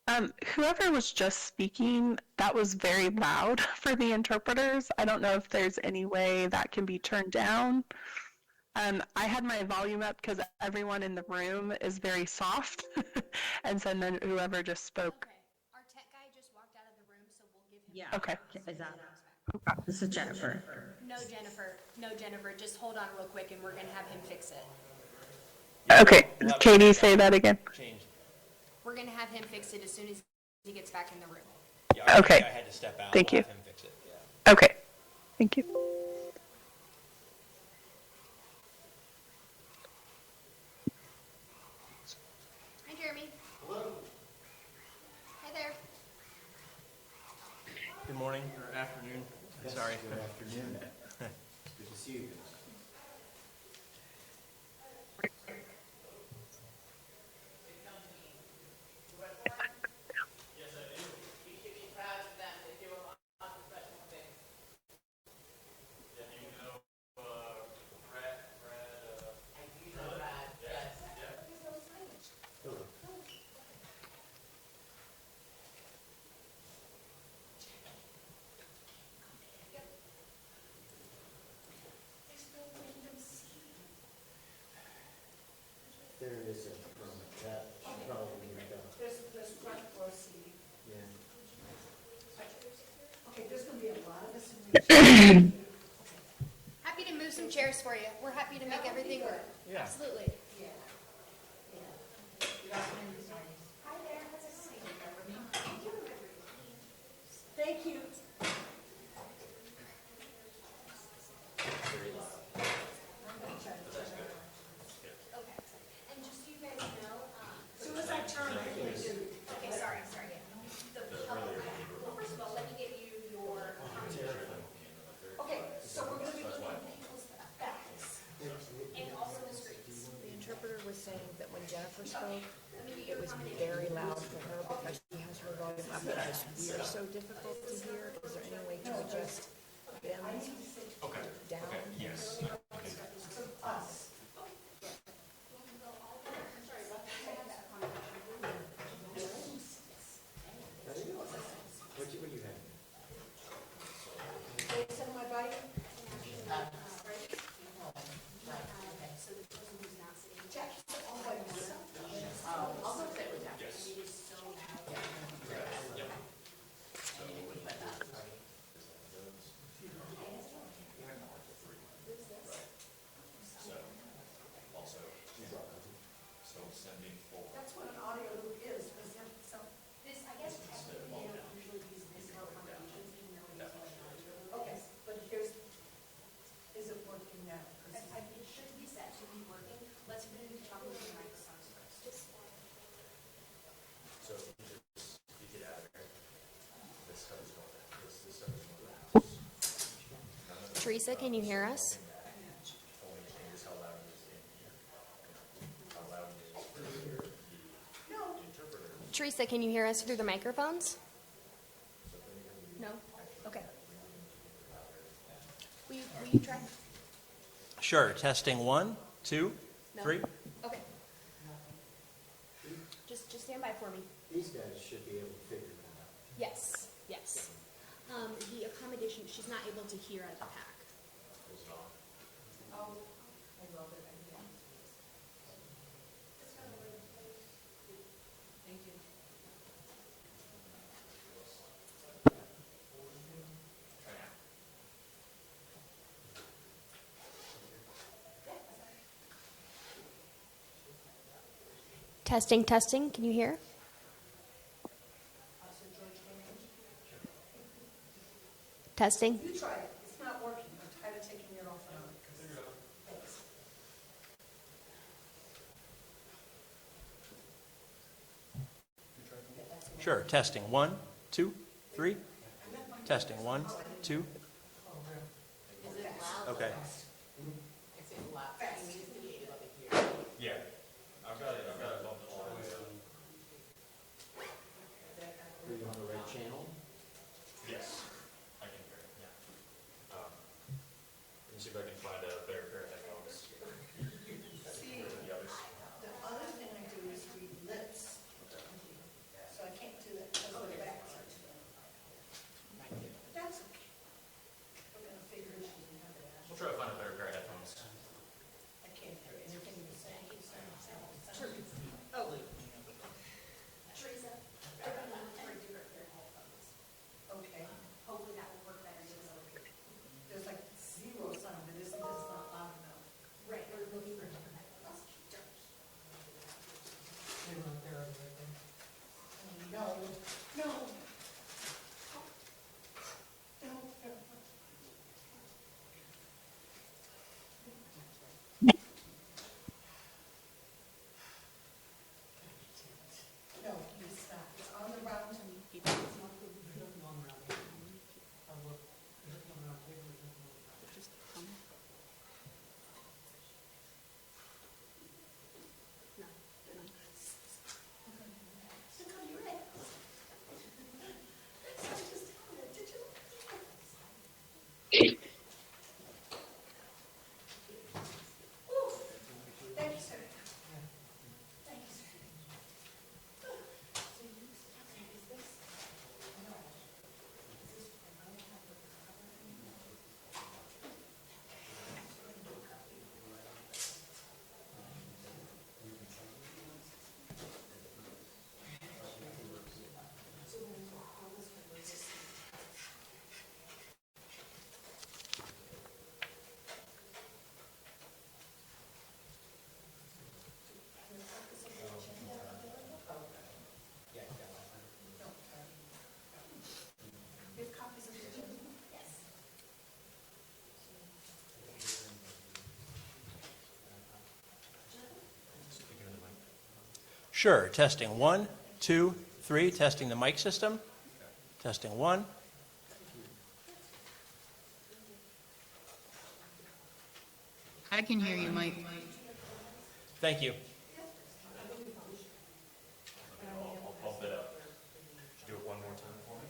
Whoever was just speaking, that was very loud for the interpreters. I don't know if there's any way that can be turned down. I had my volume up because everyone in the room is very soft. And so then whoever just spoke. Okay. Our tech guy just walked out of the room, so we'll give him. Yeah. Okay. Is that? This is Jennifer. No, Jennifer. No, Jennifer. Just hold on real quick, and we're gonna have him fix it. Okay, Katie, say that again. Change. We're gonna have him fix it as soon as he gets back in the room. Yeah, Okay. I had to step out. Thank We'll you. have him fix it. Yeah. Okay, thank you. Hi, Jeremy. Hello. Hi there. Good morning or afternoon. Sorry. Good afternoon. Good to see you. There is a permit. That should probably be done. There's front row seating. Yeah. Okay, there's gonna be a lot of us in there. Happy to move some chairs for you. We're happy to make everything work. Yeah. Absolutely. Yeah. Hi there, how's it going? Thank you. Okay. And just so you guys know, As soon as I turn, I can do. okay, sorry. Well, first of all, let me get you your conversation. Okay, so we're gonna be looking at people's backs. And also the streets. The interpreter was saying that when Jennifer spoke, it was very loud for her because she has her volume up and we are so difficult to hear. Is there any way to adjust them down? Yes. Us. What you have? They send my bike? Jack, all by myself. That's what an audio loop is, was there some? This, I guess, technically, they don't usually use this for accommodations, even though it's on an audio. Okay, but here's, is it working now? 'Cause It should be set to be working. Let's put it into talk with the microphones first. Teresa, can you hear us? Teresa, can you hear us through the microphones? No? Okay. Will you try? Sure. Testing 1, 2, No? 3. Okay. Just stand by for me. These guys should be able to figure that out. Yes, yes. The accommodation, she's not able to hear out of the pack. Thank you. Testing, testing. Can you hear? Testing. You try it, it's not working, I'm tired of taking it off and on. Thanks. Sure. Testing 1, 2, 3. Testing 1, 2. Okay. Yeah. I've got it bumped all the way up. Are you on the right channel? Yes. I can hear it. Yeah. Let me see if I can find a better pair of headphones. See, The others. the other thing I do is read lips, so I can't Sure. Testing 1, 2, 3. Testing the mic system. Testing 1. I can hear you, Mike. Thank you. I'll bid up. Do it one more time for me.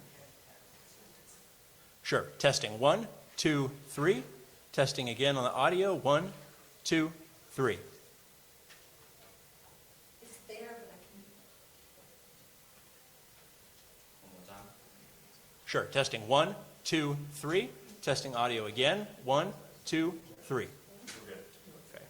Sure. Testing 1, 2, 3. Testing again on the audio. 1, 2, 3. It's there, but I One more time. Sure. Testing 1, 2, 3. Testing audio again. 1, 2, 3. We're good. Okay.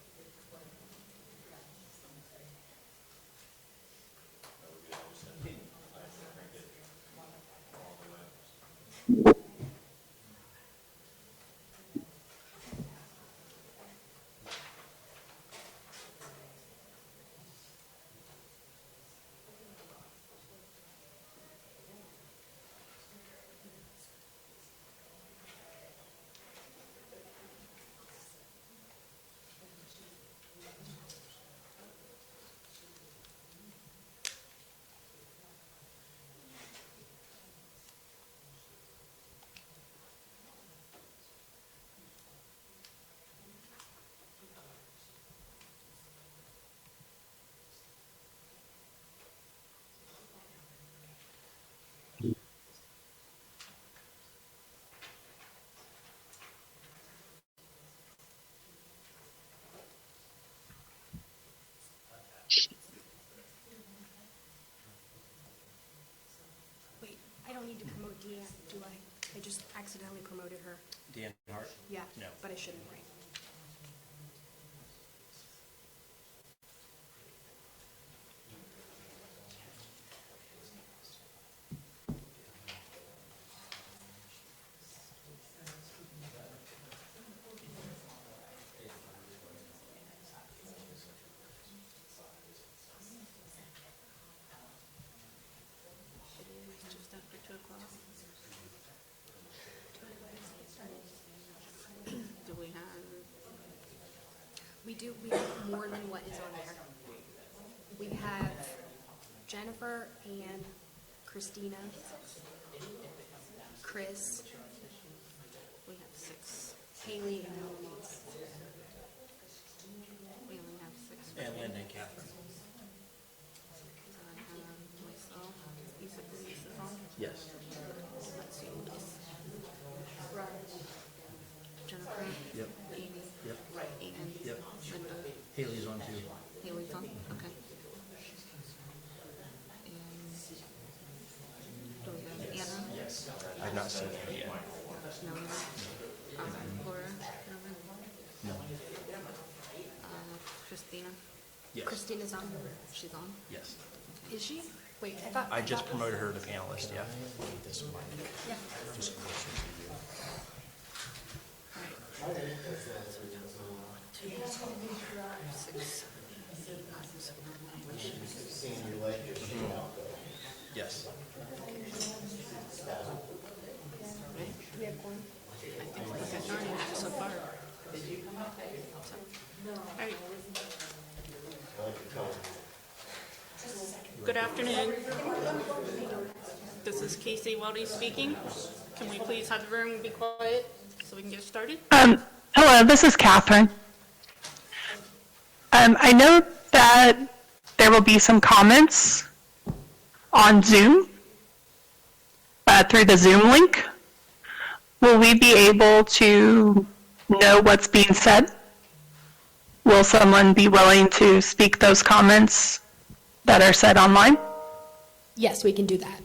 Wait, I don't need to promote Deanne, do I? I just accidentally promoted her. Deanne Hart? Yeah. No. But I shouldn't, right? Just after 2 o'clock. Do we have, We have more than what is on there. We have Jennifer, Ann, Christina, Chris, we have 6. Haley, and Louise. We only have 6. And Linda and Catherine. I have myself. You said Denise is on? Yes. Let's see. Jennifer. Yep. Amy. Yep. Ian. Yep. Linda. Haley's on too. Haley's on? Okay. And do we have Anna? I've not seen her yet. No. Laura? No. No. Christina? Yes. Christina's on. She's on? Yes. Is she? Wait, I thought. I just promoted her to panelist, yeah. Yeah. Yes. We have one. I think we're good 9 so far. All right. Good afternoon. This is Casey Weldy speaking. Can we please have the room be quiet so we can get started? Hello, this is Catherine. I know that there will be some comments on Zoom through the Zoom link. Will we be able to know what's being said? Will someone be willing to speak those comments that are said online? Yes, we can do that.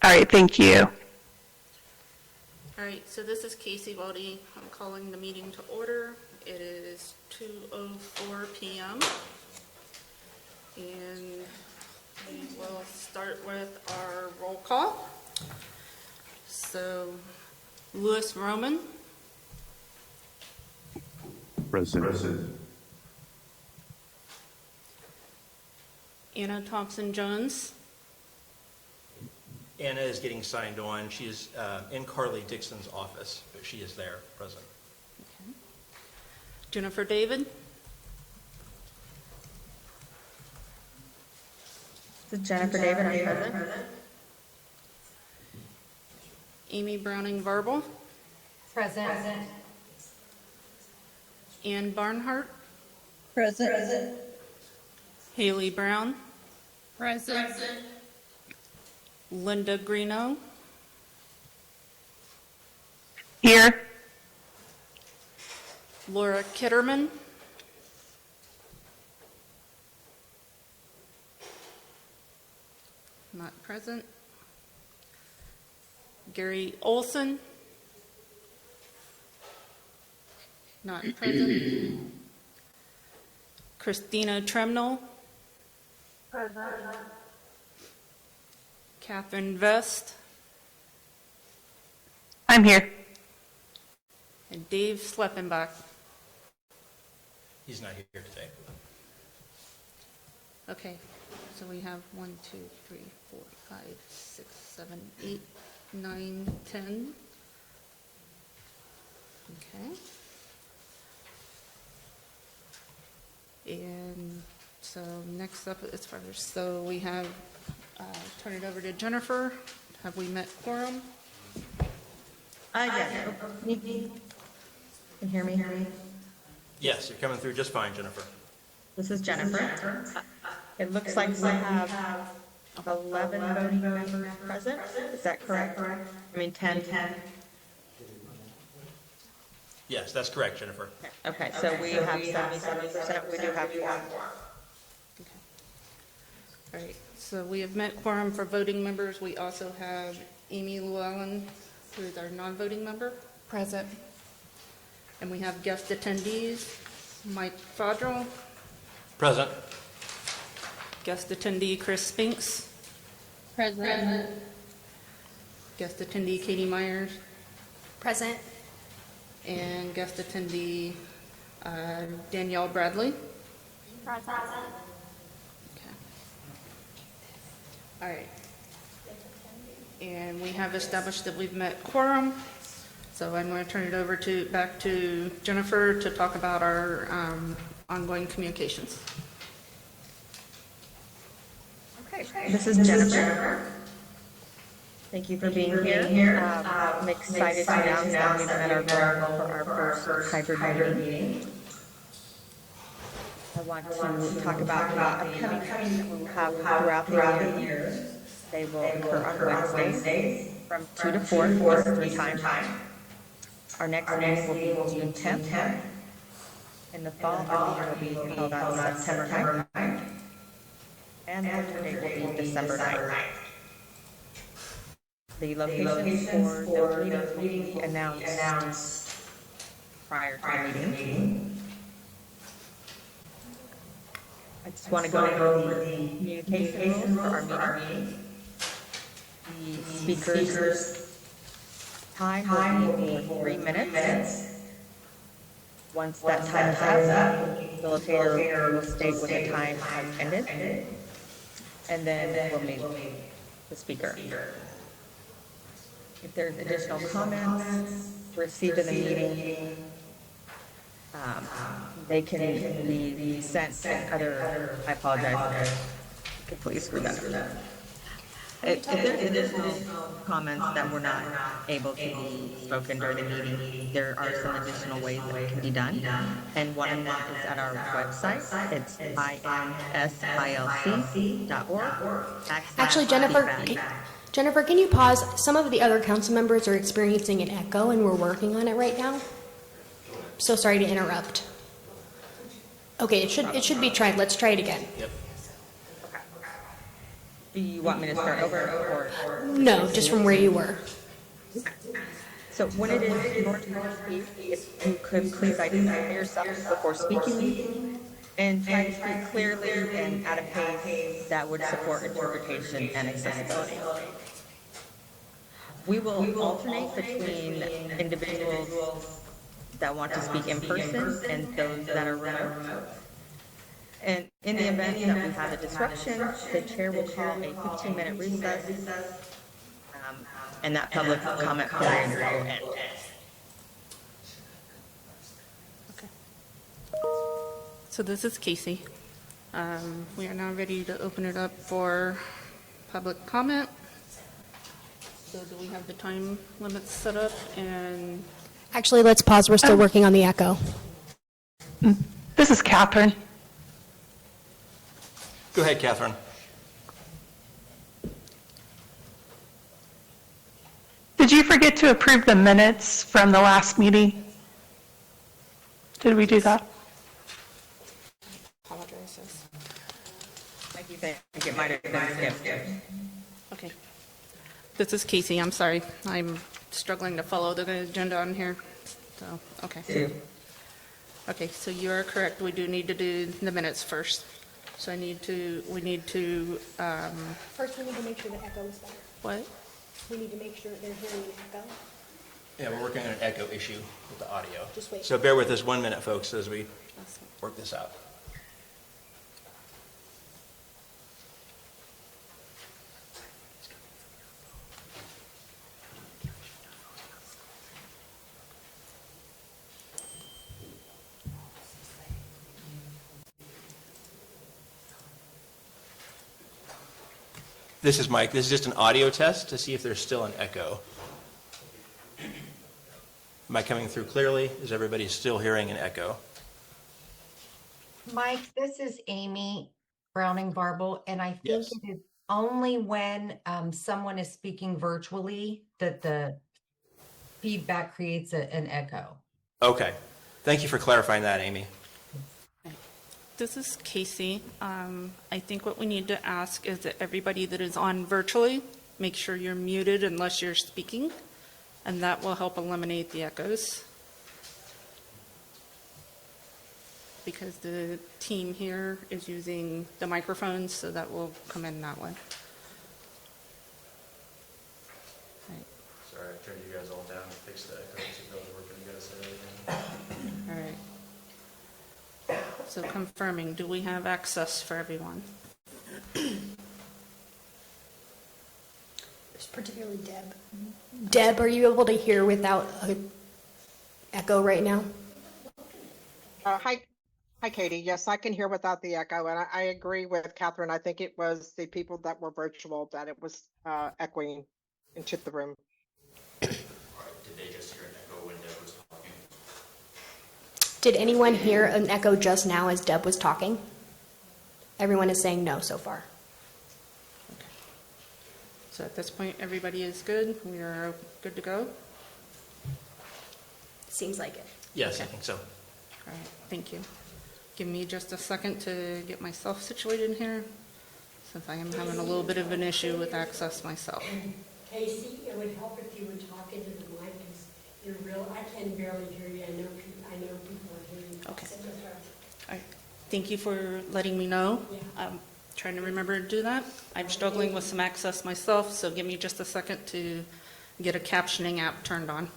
All right, thank you. All right, so this is Casey Weldy. I'm calling the meeting to order. It is 2:04 p.m. And we will start with our roll call. So, Louis Roman, Present. Anna Thompson-Jones, Anna is getting signed on. She is in Carly Dixon's office, but she is there, present. Jennifer David, This is Jennifer David, I'm present. Amy Browning Verbal, Present. Ann Barnhart, Present. Haley Brown, present. Linda Greeno, Here. Laura Kitterman, not present. Gary Olson, not present. Christina Tremnell, Catherine Vest, I'm here. and Dave Sleppenbach. He's not here today. Okay, so we have 1, 2, 3, 4, 5, 6, 7, 8, 9, 10. Okay. And so next up, as far as, so we have, turn it over to Jennifer. Have we met quorum? Yes. Can you hear me? Yes, you're coming through just fine, Jennifer. This is Jennifer. It looks like we have 11 voting members present. Is that correct? I mean, 10. Yes, that's correct, Jennifer. Okay, so we have 77%. We do have quorum. Okay. All right, so we have met quorum for voting members. We also have Amy Llewellyn, who is our non-voting member. Present. And we have guest attendees, Mike Fodrell, Present. guest attendee Chris Spinks. Present. Guest attendee Katie Myers, Present. and guest attendee Danielle Bradley. Present. Okay. All right. And we have established that we've met quorum. So I'm going to turn it over back to Jennifer to talk about our ongoing communications. Okay, this is Jennifer. Thank you for being here. I'm excited to announce that we've met our goal for our first hybrid meeting. I want to talk about the upcoming meetings that we will have throughout the year. They will occur on Wednesdays from 2 to 4, 3 times. Our next meeting will be June 10th. In the fall, our meeting will be held on September 9th. And the winter date will be December 9th. The locations for those meetings will be announced prior to the meeting. I just want to go over the communication rules for our meeting. The speakers' time will be for 3 minutes. Once that time is up, the facilitator will state when the time has ended, and then we'll meet the speaker. If there's additional comments received in the meeting, they can be sent to other, I apologize, please screw that up. If there's additional comments that were not able to be spoken during the meeting, there are some additional ways that it can be done. And one of them is at our website. It's insilc.org. Actually, Jennifer, can you pause? Some of the other council members are experiencing an echo, and we're working on it right now. So sorry to interrupt. Okay, it should be tried. Let's try it again. Yep. Do you want me to start over or? No, just from where you were. So when it is your turn to speak, if you could please identify yourself before speaking and try to speak clearly and at a pace that would support interpretation and accessibility. We will alternate between individuals that want to speak in person and those that are remote. And in the event that we have a disruption, the chair will call a 15-minute recess, and that public comment period will end. Okay. So this is Casey. We are now ready to open it up for public comment. So do we have the time limits set up? And Actually, let's pause. We're still working on the echo. This is Catherine. Go ahead, Catherine. Did you forget to approve the minutes from the last meeting? Did we do that? apologize. Yes. I think it might have been skipped. Okay. This is Casey. I'm sorry. I'm struggling to follow the agenda on here. So, okay. Okay, so you are correct. We do need to do the minutes first. So we need to, First, we need to make sure the echo is better. what? We need to make sure they're hearing the echo. Yeah, we're working on an echo issue with the audio. Just wait. So bear with us 1 minute, folks, as we work this out. This is Mike. This is just an audio test to see if there's still an echo. Am I coming through clearly? Is everybody still hearing an echo? Mike, this is Amy Browning-Barble, and I think Yes. it is only when someone is speaking virtually that the feedback creates an echo. Okay. Thank you for clarifying that, Amy. This is Casey. I think what we need to ask is that everybody that is on virtually, make sure you're muted unless you're speaking, and that will help eliminate the echoes. Because the team here is using the microphones, so that will come in that way. Right. Sorry, I turned you guys all down to fix the echo, so you guys working, you gotta say that again. All right. So confirming, do we have access for everyone? Particularly Deb. Deb, are you able to hear without an echo right now? Hi, Katie. Yes, I can hear without the echo, and I agree with Catherine. I think it was the people that were virtual that it was echoing into the room. All right, did they just hear an echo when Deb was talking? Did anyone hear an echo just now as Deb was talking? Everyone is saying no so far. So at this point, everybody is good? We are good to go? Seems like it. Yes, I think so. All right, thank you. Give me just a second to get myself situated in here, since I am having a little bit of an issue with access myself. Casey, it would help if you would talk into the mic, because you're real, I can barely hear you. I know people are hearing you. Okay. Sit with her. All right, thank you for letting me know. Yeah. I'm trying to remember to do that. I'm struggling with some access myself, so give me just a second to get a captioning app turned on.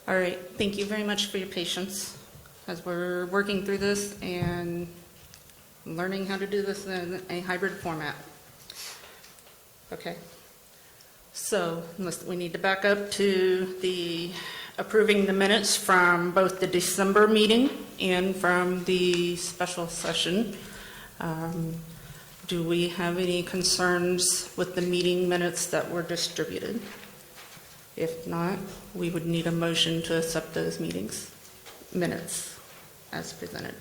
All right, thank you very much for your patience as we're working through this and learning how to do this in a hybrid format. Okay, so we need to back up to the approving the minutes from both the December meeting and from the special session. Do we have any concerns with the meeting minutes that were distributed? If not, we would need a motion to accept those minutes as presented.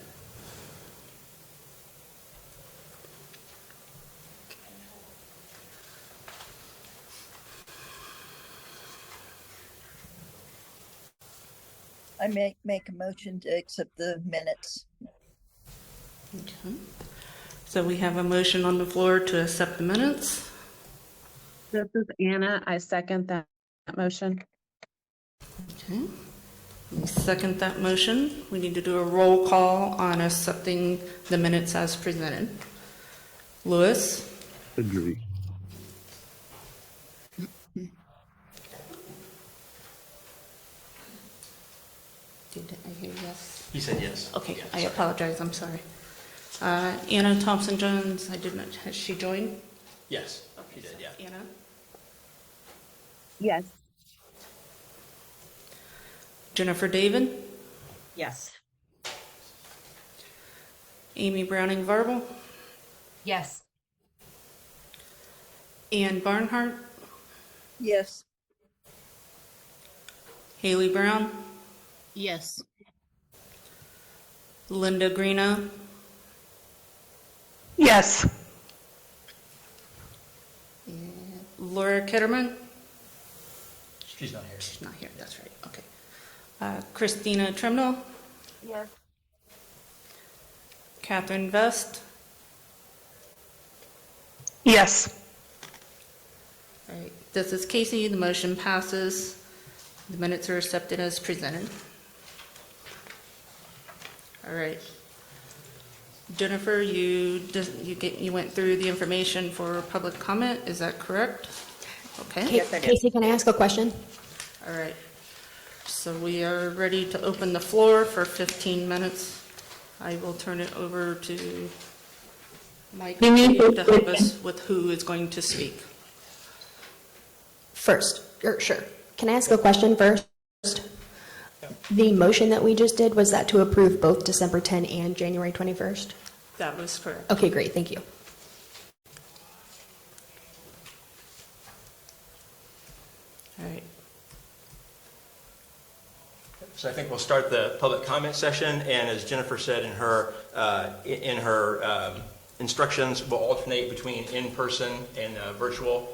I make a motion to accept the minutes. Okay. So we have a motion on the floor to accept the minutes. This is Anna. I second that motion. Okay. We second that motion. We need to do a roll call on accepting the minutes as presented. Lewis? Agree. Did I hear yes? He said yes. Okay, Yeah, I sorry. apologize, I'm sorry. Anna Thompson-Jones, I did not, has she joined? Yes, he did, yeah. Anna? Yes. Jennifer David? Yes. Amy Browning-Varble? Yes. Ann Barnhart? Yes. Haley Brown? Yes. Linda Greeno? Yes. Laura Kitterman? She's not here. She's not here, that's right, okay. Christina Trimnell? Yes. Catherine Vest? Yes. All right, this is Casey, the motion passes. The minutes are accepted as presented. All right. Jennifer, you went through the information for public comment, is that correct? Okay. Yes, I did. Casey, can I ask a question? All right. So we are ready to open the floor for 15 minutes. I will turn it over to Mike to help us with who is going to speak. First, sure. Can I ask a question first? The motion that we just did, was that to approve both December 10 and January 21st? That was correct. Okay, great, thank you. All right. So I think we'll start the public comment session, and as Jennifer said in her instructions, we'll alternate between in-person and virtual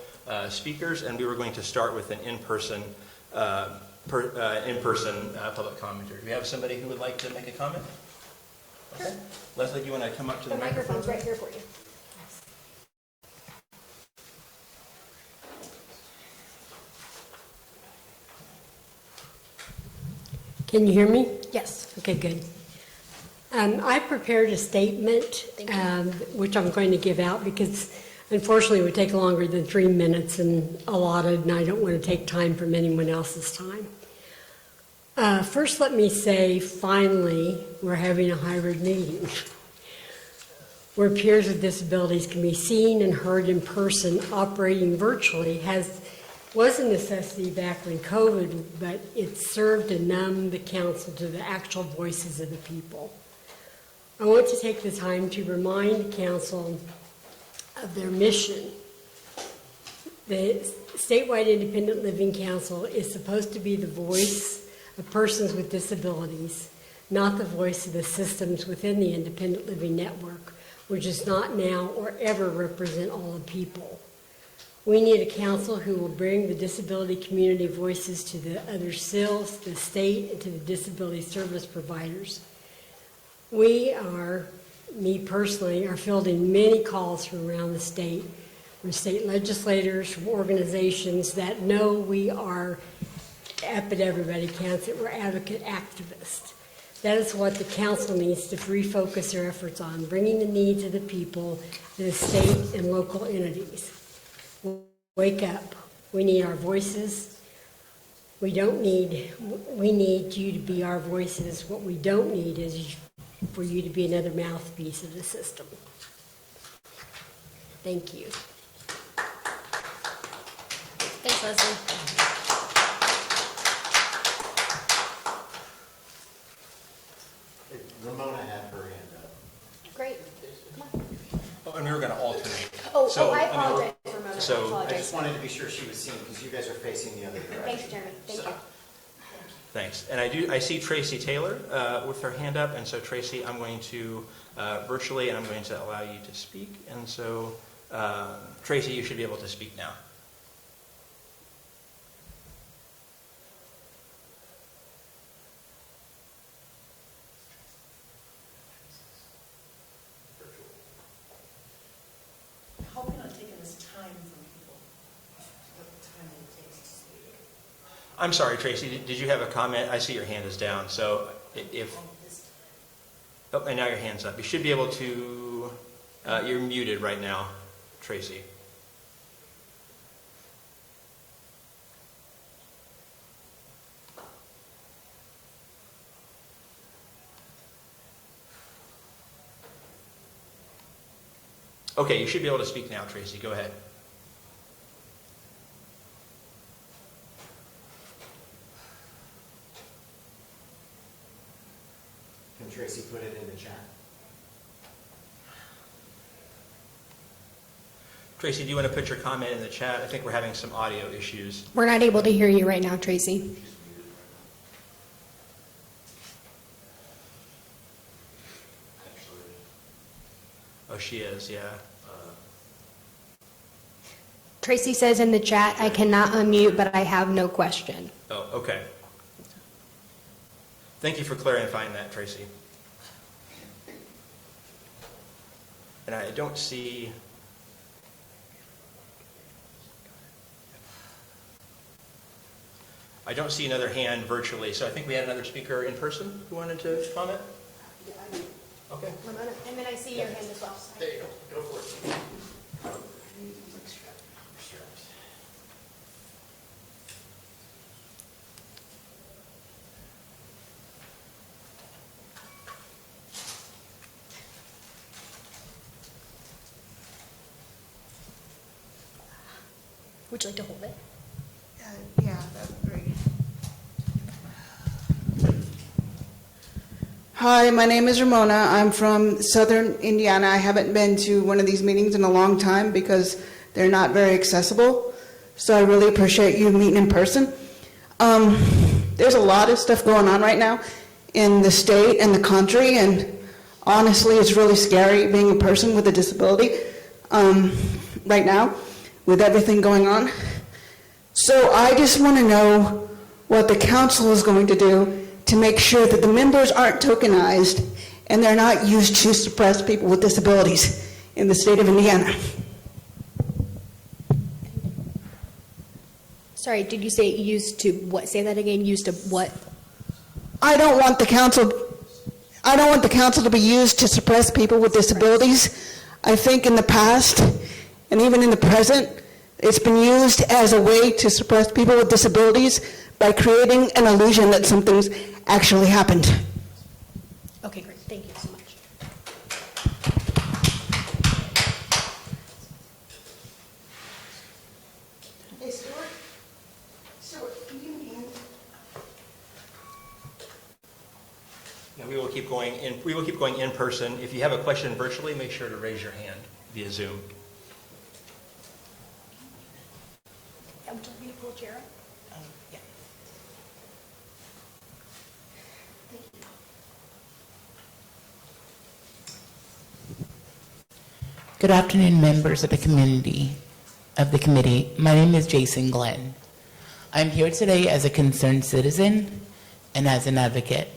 speakers, and we were going to start with an in-person public commenter. Do we have somebody who would like to make a comment? Okay. Leslie, do you want to come up to the microphone? microphone's right here for you. Can you hear me? Yes. Okay, good. I prepared a statement, which I'm going to give out because unfortunately it would take longer than 3 minutes and allotted, and I don't want to take time from anyone else's time. First, let me say, finally, we're having a hybrid meeting where peers with disabilities can be seen and heard in person. Operating virtually was a necessity back when COVID, but it served to numb the council to the actual voices of the people. I want to take the time to remind the council of their mission. The Statewide Independent Living Council is supposed to be the voice of persons with disabilities, not the voice of the systems within the independent living network, which does not now or ever represent all the people. We need a council who will bring the disability community voices to the other CILs, the state, and to the disability service providers. Me personally, are fielding many calls from around the state, from state legislators, from organizations that know we are up at everybody counts, that we're advocate activists. That is what the council needs to refocus their efforts on, bringing the needs of the people to the state and local entities. Wake up. We need our voices. We need you to be our voices. What we don't need is for you to be another mouthpiece of the system. Thank you. Thanks, Leslie. Ramona had her hand up. Great. Oh, and we were going to alternate. I apologize for Mona. So- I I apologize. just wanted to be sure she was seen because you guys are facing the other direction. Thanks, Jeremy. Thank you. Thanks. And I see Tracy Taylor with her hand up, and so Tracy, I'm going to virtually, and I'm going to allow you to speak. And so, Tracy, you should be able to speak now. How can I take this time from people? What time it takes to speak? I'm sorry, Tracy, did you have a comment? I see your hand is down, so if... Oh, and now your hand's up. You should be able to... you're muted right now, Tracy. Okay, you should be able to speak now, Tracy. Go ahead. Can Tracy put it in the chat? Tracy, do you want to put your comment in the chat? I think we're having some audio issues. We're not able to hear you right now, Tracy. Oh, she is, yeah. Tracy says in the chat, I cannot unmute, but I have no question. Oh, okay. Thank you for clarifying that, Tracy. And I don't see... I don't see another hand virtually, so I think we had another speaker in person who wanted to comment? Okay. And then I see your hand as well. There you go. Go for it. Would you like to hold it? Yeah, that's great. Hi, my name is Ramona. I'm from Southern Indiana. I haven't been to one of these meetings in a long time because they're not very accessible. So I really appreciate you meeting in person. There's a lot of stuff going on right now in the state and the country, and honestly, it's really scary being a person with a disability right now with everything going on. So I just want to know what the council is going to do to make sure that the members aren't tokenized and they're not used to suppress people with disabilities in the state of Indiana. Sorry, did you say used to what? Say that again. Used to what? I don't want the council to be used to suppress people with disabilities. I think in the past and even in the present, it's been used as a way to suppress people with disabilities by creating an illusion that something's actually happened. Okay, great. Thank you so much. Hey, Stuart, can you hand? Yeah, we will keep going in person. If you have a question virtually, make sure to raise your hand via Zoom. Would you like me to pull a chair up? Yeah. Good afternoon, members of the committee. My name is Jason Glenn. I'm here today as a concerned citizen and as an advocate.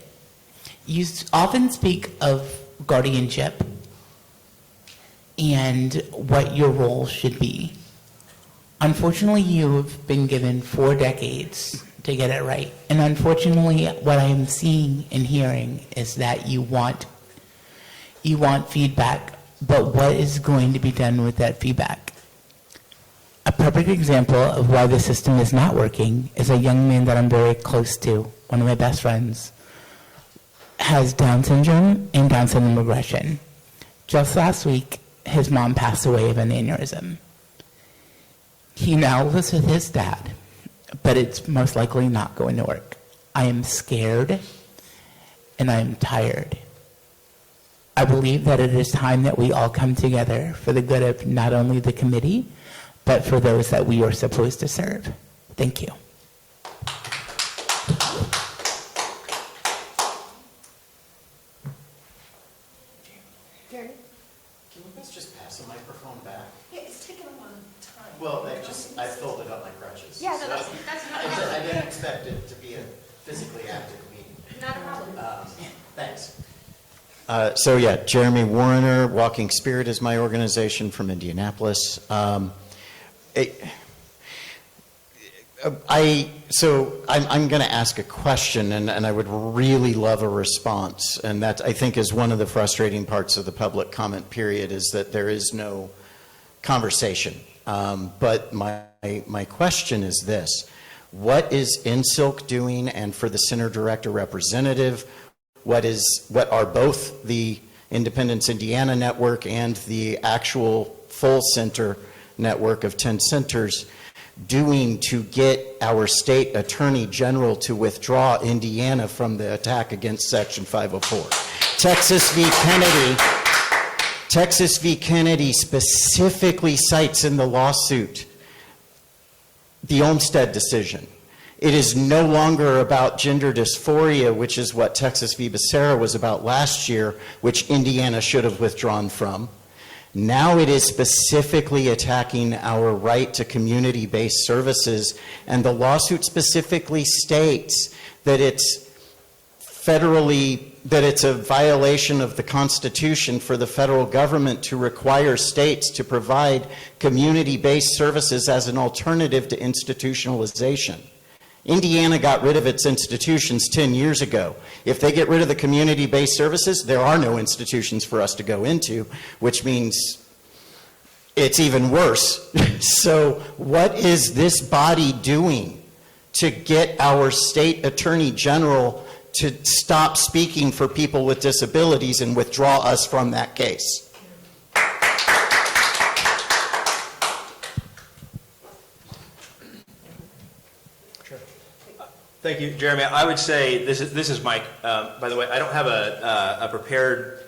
You often speak of guardianship and what your role should be. Unfortunately, you've been given 4 decades to get it right. And unfortunately, what I am seeing and hearing is that you want feedback, but what is going to be done with that feedback? A perfect example of why the system is not working is a young man that I'm very close to, one of my best friends, has Down syndrome and Down syndrome regression. Just last week, his mom passed away of an aneurysm. He now lives with his dad, but it's most likely not going to work. I am scared and I am tired. I believe that it is time that we all come together for the good of not only the committee, but for those that we are supposed to serve. Thank you. Can you please just pass the microphone back? Yeah, it's taken a lot of time. Well, I filled it up my crutches. Yeah, no, that's not a problem. I didn't expect it to be a physically active meeting. Not a problem. Thanks. So yeah, Jeremy Warrener, Walking Spirit is my organization from Indianapolis. I'm going to ask a question, and I would really love a response. And that, I think, is one of the frustrating parts of the public comment period, is that there is no conversation. But my question is this: what is INSILC doing? And for the center director representative, what are both the Independence Indiana network and the actual full center network of 10 centers doing to get our state attorney general to withdraw Indiana from the attack against Section 504. Texas v. Kennedy specifically cites in the lawsuit the Olmstead decision. It is no longer about gender dysphoria, which is what Texas v. Becerra was about last year, which Indiana should have withdrawn from. Now it is specifically attacking our right to community-based services, and the lawsuit specifically states that it's a violation of the Constitution for the federal government to require states to provide community-based services as an alternative to institutionalization. Indiana got rid of its institutions 10 years ago. If they get rid of the community-based services, there are no institutions for us to go into, which means it's even worse. So what is this body doing to get our state attorney general to stop speaking for people with disabilities and withdraw us from that case? Thank you, Jeremy. I would say, this is Mike. By the way, I don't have a prepared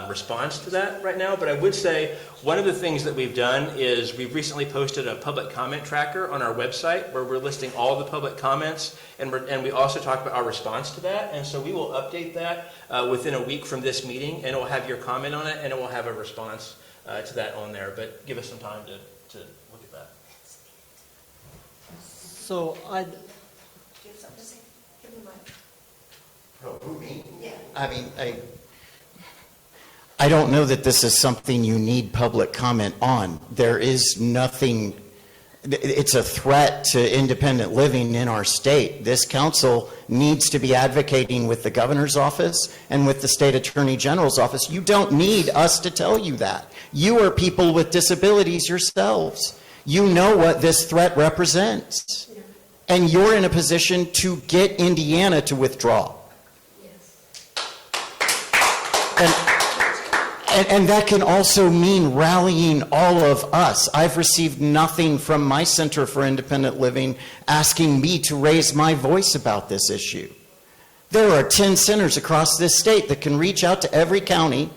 response to that right now, but I would say one of the things that we've done is we've recently posted a public comment tracker on our website where we're listing all the public comments, and we also talk about our response to that, and so we will update that within a week from this meeting, and it will have your comment on it, and it will have a response to that on there, but give us some time to look at that. So I don't know that this is something you need public comment on. There is nothing, it's a threat to independent living in our state. This council needs to be advocating with the governor's office and with the state attorney general's office. You don't need us to tell you that. You are people with disabilities yourselves. You know what this threat represents. And you're in a position to get Indiana to withdraw. And that can also mean rallying all of us. I've received nothing from my Center for Independent Living asking me to raise my voice about this issue. There are 10 centers across this state that can reach out to every county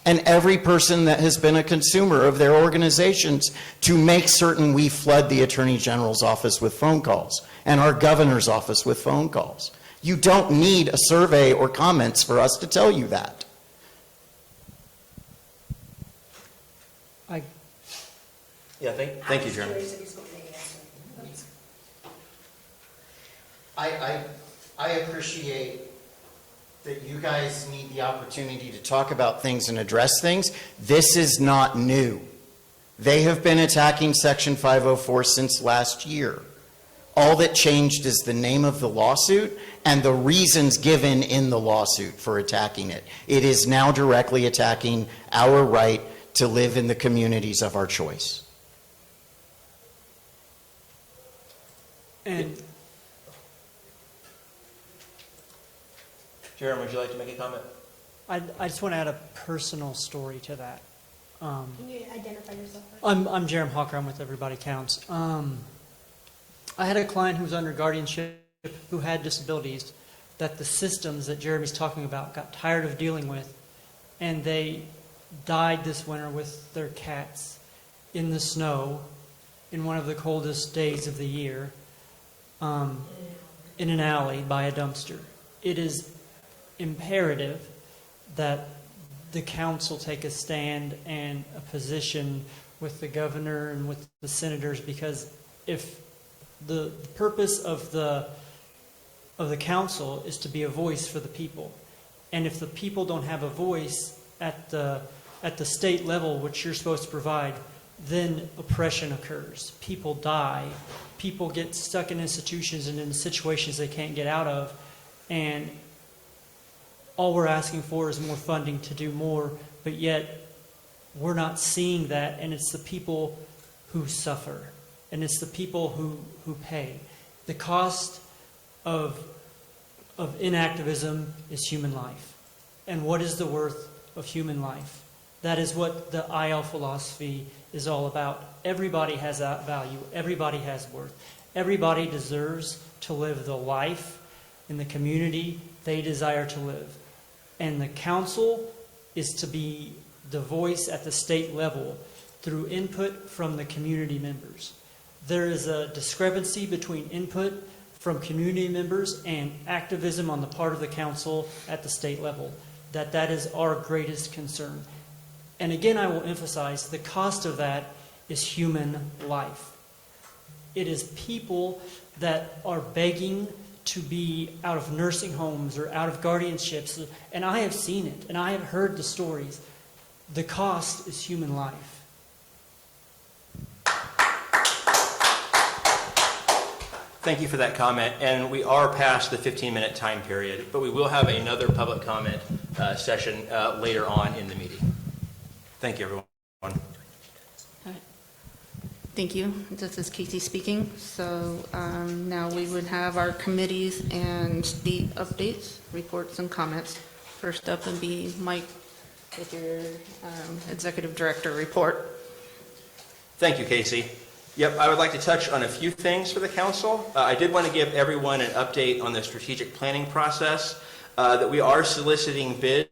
and every person that has been a consumer of their organizations to make certain we flood the Attorney General's office with phone calls and our governor's office with phone calls. You don't need a survey or comments for us to tell you that. Yeah, thank you, Jeremy. I appreciate that you guys need the opportunity to talk about things and address things. This is not new. They have been attacking Section 504 since last year. All that changed is the name of the lawsuit and the reasons given in the lawsuit for attacking it. It is now directly attacking our right to live in the communities of our choice. And Jeremy, would you like to make a comment? I just want to add a personal story to that. Can you identify yourself first? I'm Jeremy Hawker. I'm with Everybody Counts. I had a client who was under guardianship who had disabilities that the systems that Jeremy's talking about got tired of dealing with, and they died this winter with their cats in the snow in one of the coldest days of the year in an alley by a dumpster. It is imperative that the council take a stand and a position with the governor and with the senators, because if the purpose of the council is to be a voice for the people, and if the people don't have a voice at the state level, which you're supposed to provide, then oppression occurs. People die. People get stuck in institutions and in situations they can't get out of, and all we're asking for is more funding to do more, but yet we're not seeing that, and it's the people who suffer, and it's the people who pay. The cost of inactivism is human life. And what is the worth of human life. That is what the IL philosophy is all about. Everybody has that value. Everybody has worth. Everybody deserves to live the life in the community they desire to live. And the council is to be the voice at the state level through input from the community members. There is a discrepancy between input from community members and activism on the part of the council at the state level. That is our greatest concern. And again, I will emphasize the cost of that is human life. It is people that are begging to be out of nursing homes or out of guardianships. And I have seen it, and I have heard the stories. The cost is human life. Thank you for that comment. And we are past the 15-minute time period, but we will have another public comment session later on in the meeting. Thank you, everyone. Thank you. This is Casey speaking. So now we would have our committees and the updates, reports, and comments. First up would be Mike with your executive director report. Thank you, Casey. Yep, I would like to touch on a few things for the council. I did want to give everyone an update on the strategic planning process, that we are soliciting bids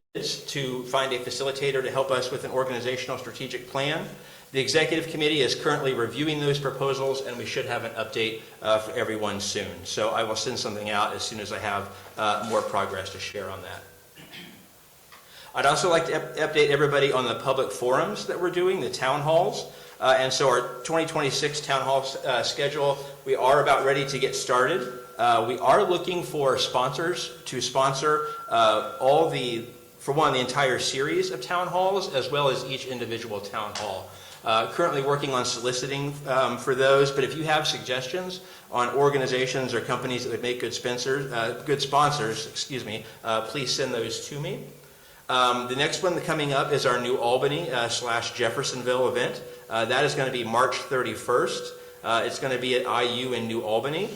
to find a facilitator to help us with an organizational strategic plan. The executive committee is currently reviewing those proposals, and we should have an update for everyone soon. So I will send something out as soon as I have more progress to share on that. I'd also like to update everybody on the public forums that we're doing, the town halls. And so our 2026 town hall schedule, we are about ready to get started. We are looking for sponsors to sponsor the entire series of town halls, as well as each individual town hall. Currently working on soliciting for those, but if you have suggestions on organizations or companies that would make good sponsors, please send those to me. The next one coming up is our New Albany / Jeffersonville event. That is going to be March 31st. It's going to be at IU in New Albany.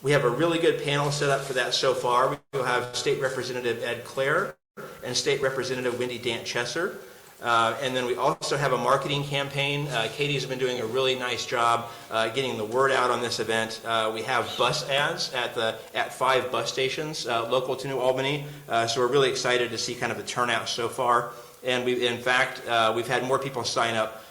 We have a really good panel set up for that so far. We will have State Representative Ed Clare and State Representative Wendy Dant-Chesser. And then we also have a marketing campaign. Katie's been doing a really nice job getting the word out on this event. We have bus ads at 5 bus stations local to New Albany. So we're really excited to see kind of the turnout so far. And we've had more people sign up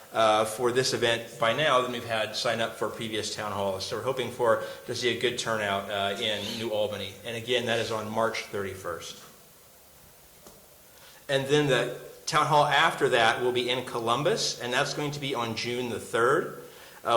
for this event by now than we've had sign up for previous town halls. So we're hoping to see a good turnout in New Albany. And again, that is on March 31st. And then the town hall after that will be in Columbus, and that's going to be on June the 3rd.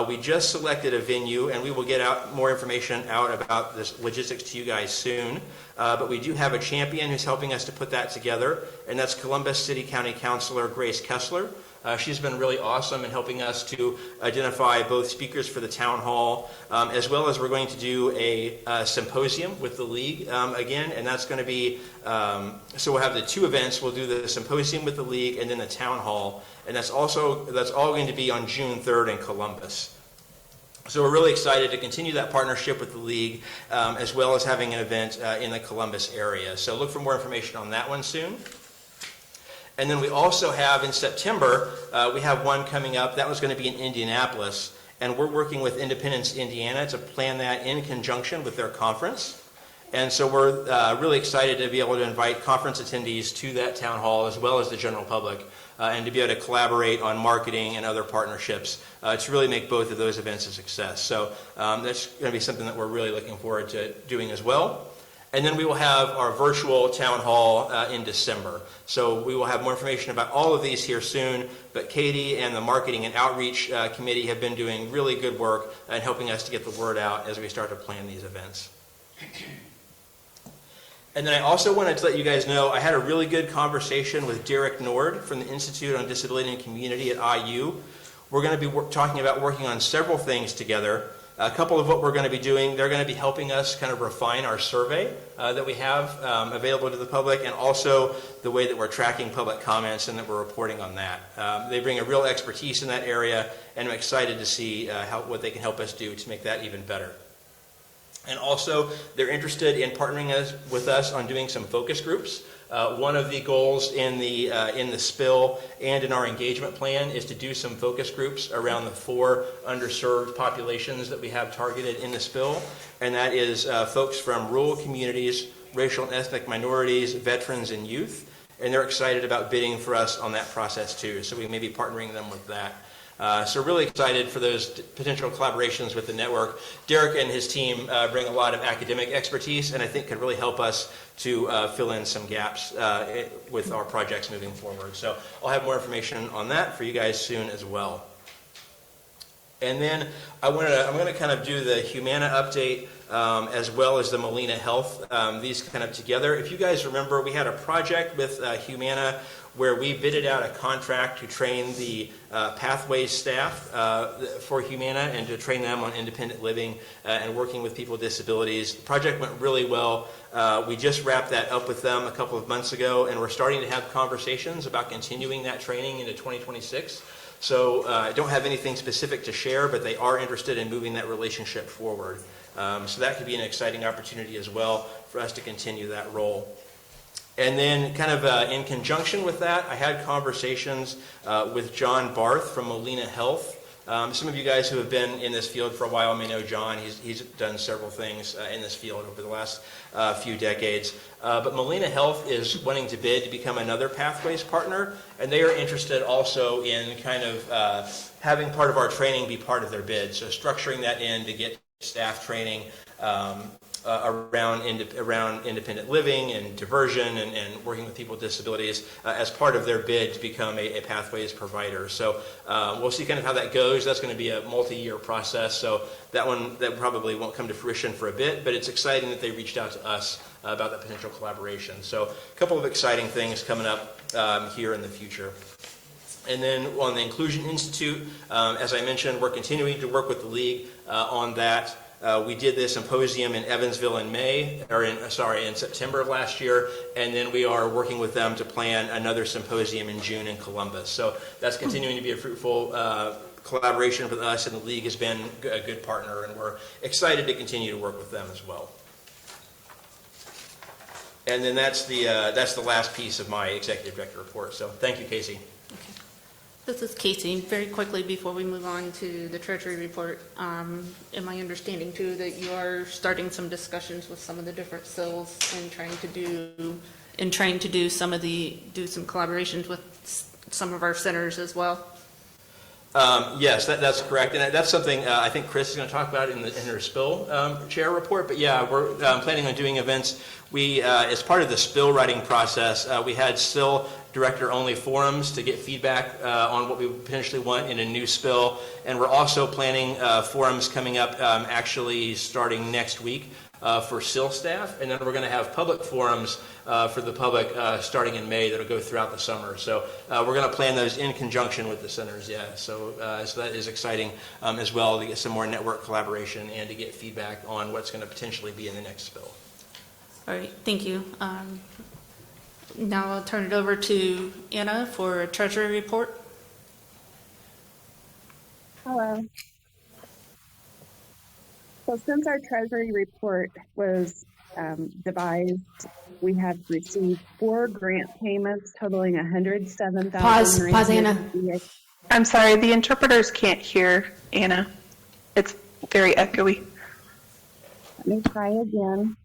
We just selected a venue, and we will get out more information out about this logistics to you guys soon. But we do have a champion who's helping us to put that together, and that's Columbus City County Councilor Grace Kessler. She's been really awesome in helping us to identify both speakers for the town hall, as well as we're going to do a symposium with the league again, and that's going to be, so we'll have the 2 events. We'll do the symposium with the league and then the town hall, and that's all going to be on June 3rd in Columbus. So we're really excited to continue that partnership with the league, as well as having an event in the Columbus area. So look for more information on that one soon. And then we also have in September, we have one coming up. That was going to be in Indianapolis. And we're working with Independence, Indiana to plan that in conjunction with their conference. And so we're really excited to be able to invite conference attendees to that town hall, as well as the general public, and to be able to collaborate on marketing and other partnerships to really make both of those events a success. So that's going to be something that we're really looking forward to doing as well. And then we will have our virtual town hall in December. So we will have more information about all of these here soon, but Katie and the Marketing and Outreach Committee have been doing really good work in helping us to get the word out as we start to plan these events. And then I also wanted to let you guys know, I had a really good conversation with Derek Nord from the Institute on Disability and Community at IU. We're going to be talking about working on several things together. A couple of what we're going to be doing, they're going to be helping us kind of refine our survey that we have available to the public, and also the way that we're tracking public comments and that we're reporting on that. They bring a real expertise in that area, and I'm excited to see what they can help us do to make that even better. And also, they're interested in partnering with us on doing some focus groups. One of the goals in the spill and in our engagement plan is to do some focus groups around the 4 underserved populations that we have targeted in the spill, and that is folks from rural communities, racial and ethnic minorities, veterans, and youth. And they're excited about bidding for us on that process too, so we may be partnering them with that. So really excited for those potential collaborations with the network. Derek and his team bring a lot of academic expertise, and I think could really help us to fill in some gaps with our projects moving forward. So I'll have more information on that for you guys soon as well. And then I'm going to kind of do the Humana update as well as the Molina Health, these kind of together. If you guys remember, we had a project with Humana where we bidded out a contract to train the Pathways staff for Humana and to train them on independent living and working with people with disabilities. The project went really well. We just wrapped that up with them a couple of months ago, and we're starting to have conversations about continuing that training into 2026. So I don't have anything specific to share, but they are interested in moving that relationship forward. So that could be an exciting opportunity as well for us to continue that role. And then kind of in conjunction with that, I had conversations with John Barth from Molina Health. Some of you guys who have been in this field for a while may know John. He's done several things in this field over the last few decades. But Molina Health is wanting to bid to become another Pathways partner, and they are interested also in kind of having part of our training be part of their bid. So structuring that in to get staff training around independent living and diversion and working with people with disabilities as part of their bid to become a Pathways provider. So we'll see kind of how that goes. That's going to be a multi-year process. So that probably won't come to fruition for a bit, but it's exciting that they reached out to us about that potential collaboration. So a couple of exciting things coming up here in the future. And then on the Inclusion Institute, as I mentioned, we're continuing to work with the League on that. We did this symposium in Evansville in in September of last year, and then we are working with them to plan another symposium in June in Columbus. So that's continuing to be a fruitful collaboration with us, and the League has been a good partner, and we're excited to continue to work with them as well. And then that's the last piece of my executive director report. So thank you, Casey. This is Casey. Very quickly before we move on to the Treasury report, am I understanding too that you are starting some discussions with some of the different CILs and trying to do some collaborations with some of our centers as well? Yes, that's correct, and that's something I think Chris is going to talk about in her spill chair report. But yeah, we're planning on doing events. We, as part of the spill writing process, we had still director-only forums to get feedback on what we potentially want in a new spill, and we're also planning forums coming up actually starting next week for SIL staff, and then we're going to have public forums for the public starting in May that'll go throughout the summer. So we're going to plan those in conjunction with the centers, yeah. So that is exciting as well to get some more network collaboration and to get feedback on what's going to potentially be in the next spill. All right, thank you. Now I'll turn it over to Anna for a Treasury report. Hello. So since our Treasury report was devised, we have received 4 grant payments totaling $107,000. Pause, Anna. I'm sorry, the interpreters can't hear Anna. It's very echoey. Let me try again.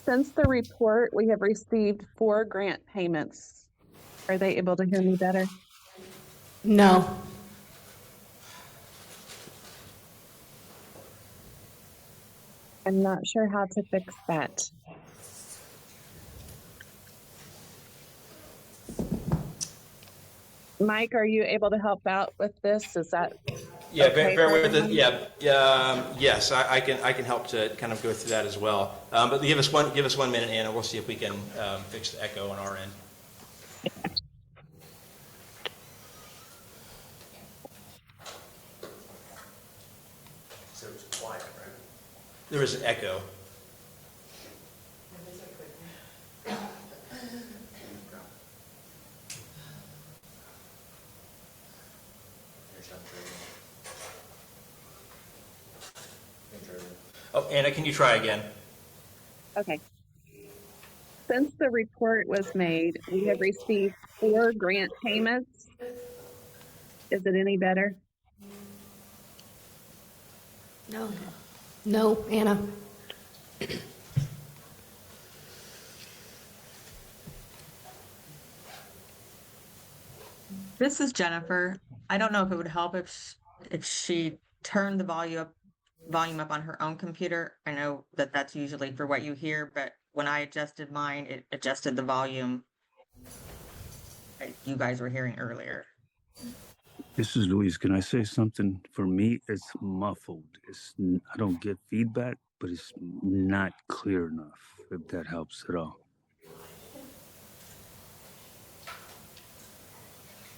Since the report, we have received 4 grant payments. Are they able to hear me better? No. I'm not sure how to fix that. Mike, are you able to help out with this? Is that Yeah, okay bear for with it. everyone? Yes, I can help to kind of go through that as well. But give us 1 minute, Anna. We'll see if we can fix the echo on our end. So it was quiet, right? There was an echo. Oh, Anna, can you try again? Okay. Since the report was made, we have received 4 grant payments. Is it any better? No. No, Anna. This is Jennifer. I don't know if it would help if she turned the volume up on her own computer. I know that that's usually for what you hear, but when I adjusted mine, it adjusted the volume that you guys were hearing earlier. This is Luis. Can I say something? For me, it's muffled. I don't get feedback, but it's not clear enough, if that helps at all.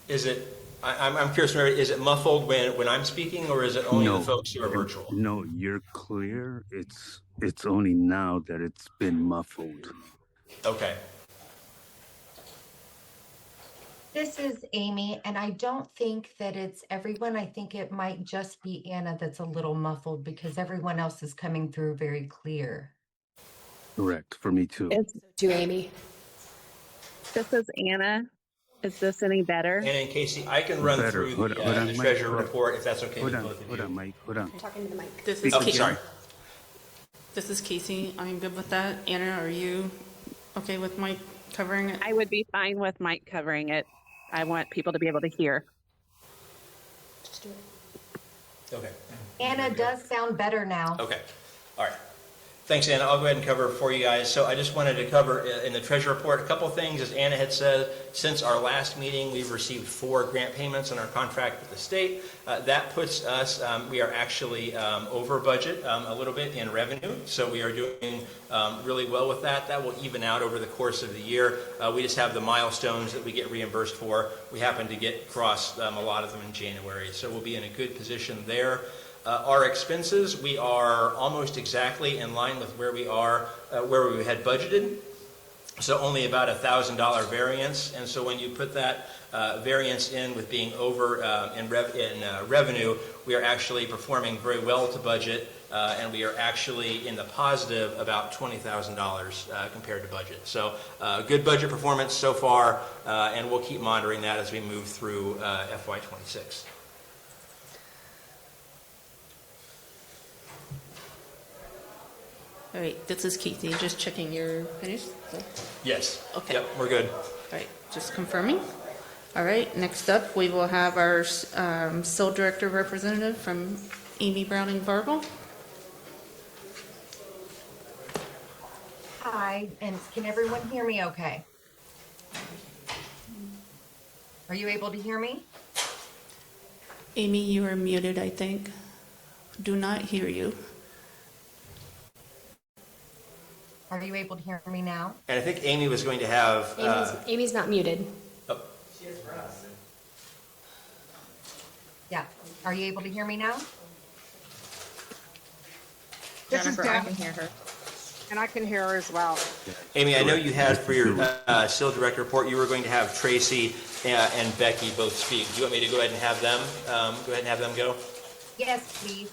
Is it, I'm curious, Mary, is it muffled when I'm speaking, or is it only the folks who are virtual? No, you're clear. It's only now that it's been muffled. Okay. This is Amy, and I don't think that it's everyone. I think it might just be Anna that's a little muffled because everyone else is coming through very clear. Correct, for me too. It's to Amy. This is Anna. Is this any better? And in Casey, I can run through the treasurer report if that's okay with both of you. Hold on, Mike. Hold on. I'm talking to the mic. This is Oh, Casey. sorry. This is Casey. I'm good with that. Anna, are you okay with Mike covering it? I would be fine with Mike covering it. I want people to be able to hear. Just do it. Okay. Anna does sound better now. Okay. All right. Thanks, Anna. I'll go ahead and cover it for you guys. So I just wanted to cover in the treasury report a couple things. As Anna had said, since our last meeting, we've received 4 grant payments on our contract with the state. That puts us, we are actually over budget a little bit in revenue. So we are doing really well with that. That will even out over the course of the year. We just have the milestones that we get reimbursed for. We happen to get across a lot of them in January. So we'll be in a good position there. Our expenses, we are almost exactly in line with where we are, where we had budgeted. So only about $1,000 variance. And so when you put that variance in with being over in revenue, we are actually performing very well to budget, and we are actually in the positive about $20,000 compared to budget. So good budget performance so far, and we'll keep monitoring that as we move through FY26. All right, this is Casey. Just checking you're finished. So, Yes. Okay. Yep, we're good. all right, just confirming. All right, next up, we will have our SIL Director Representative from Amy Browning Varble. Hi, and can everyone hear me okay? Are you able to hear me? Amy, you are muted, I think. Do not hear you. Are you able to hear me now? And I think Amy was going to have... Amy's not muted. oh, Yeah. Are you able to hear me now? Jennifer, I can hear her. And I can hear her as well. Amy, I know you had for your SIL Director report, you were going to have Tracy and Becky both speak. Do you want me to go ahead and have them go? Yes, please.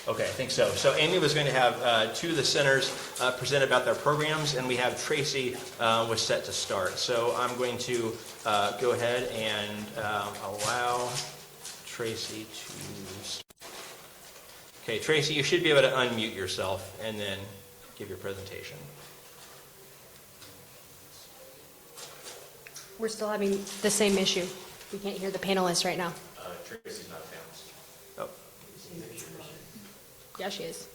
Okay, I think so. So Amy was going to have 2 of the centers present about their programs, and we have Tracy was set to start. So I'm going to go ahead and allow Tracy to... Okay, Tracy, you should be able to unmute yourself and then give your presentation. We're still having the same issue. We can't hear the panelists right now. Tracy's not a panelist. Oh. Yeah, she is.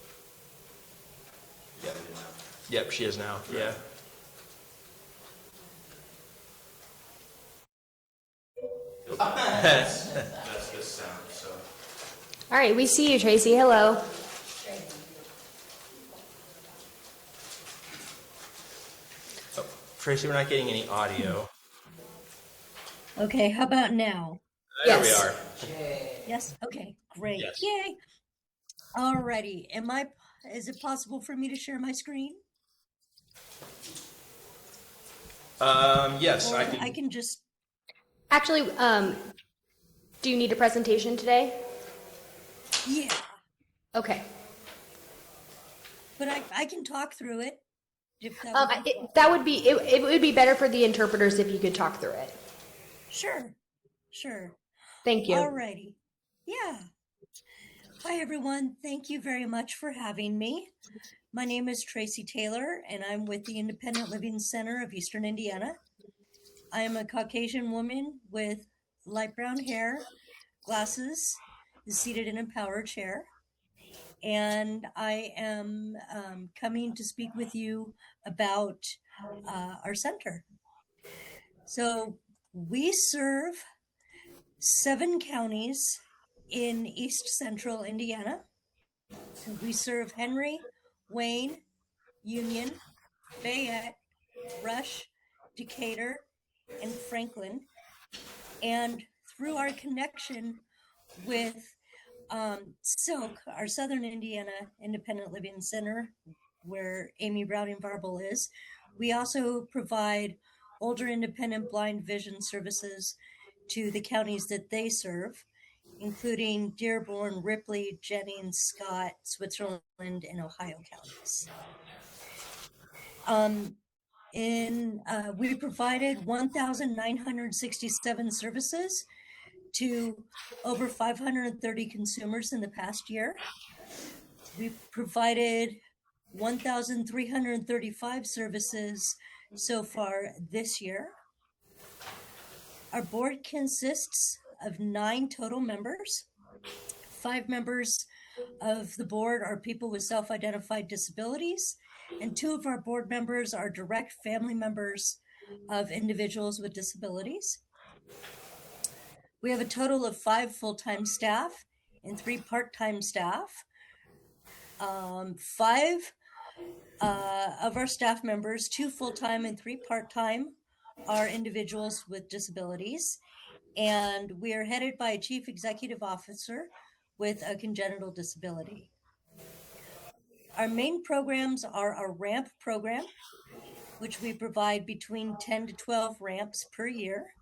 Yep, she is now. Yeah. That's this sound, so. All right, we see you, Tracy. Hello. Oh, Tracy, we're not getting any audio. Okay, how about now? There we are. Yes, okay, great. Yes. Yay. Alrighty, is it possible for me to share my screen? Yes, Or I can. I can just, Actually, do you need a presentation today? yeah. Okay. But I can talk through it. If that would be it would be better for the interpreters if you could talk through it. Sure. Thank you. Alrighty. Yeah. Hi, everyone. Thank you very much for having me. My name is Tracy Taylor, and I'm with the Independent Living Center of Eastern Indiana. I am a Caucasian woman with light brown hair, glasses, seated in a power chair. And I am coming to speak with you about our center. So we serve 7 counties in East Central Indiana. We serve Henry, Wayne, Union, Fayette, Rush, Decatur, and Franklin. And through our connection with INSILC, our Southern Indiana Independent Living Center, where Amy Browning-Varble is, we also provide older independent blind vision services to the counties that they serve, including Dearborn, Ripley, Jennings, Scott, Switzerland, and Ohio counties. We provided 1,967 services to over 530 consumers in the past year. We provided 1,335 services so far this year. Our board consists of 9 total members. 5 members of the board are people with self-identified disabilities, and 2 of our board members are direct family members of individuals with disabilities. We have a total of 5 full-time staff and 3 part-time staff. 5 of our staff members, 2 full-time and 3 part-time, are individuals with disabilities. And we are headed by a chief executive officer with a congenital disability. Our main programs are our RAMP program, which we provide between 10 to 12 ramps per year.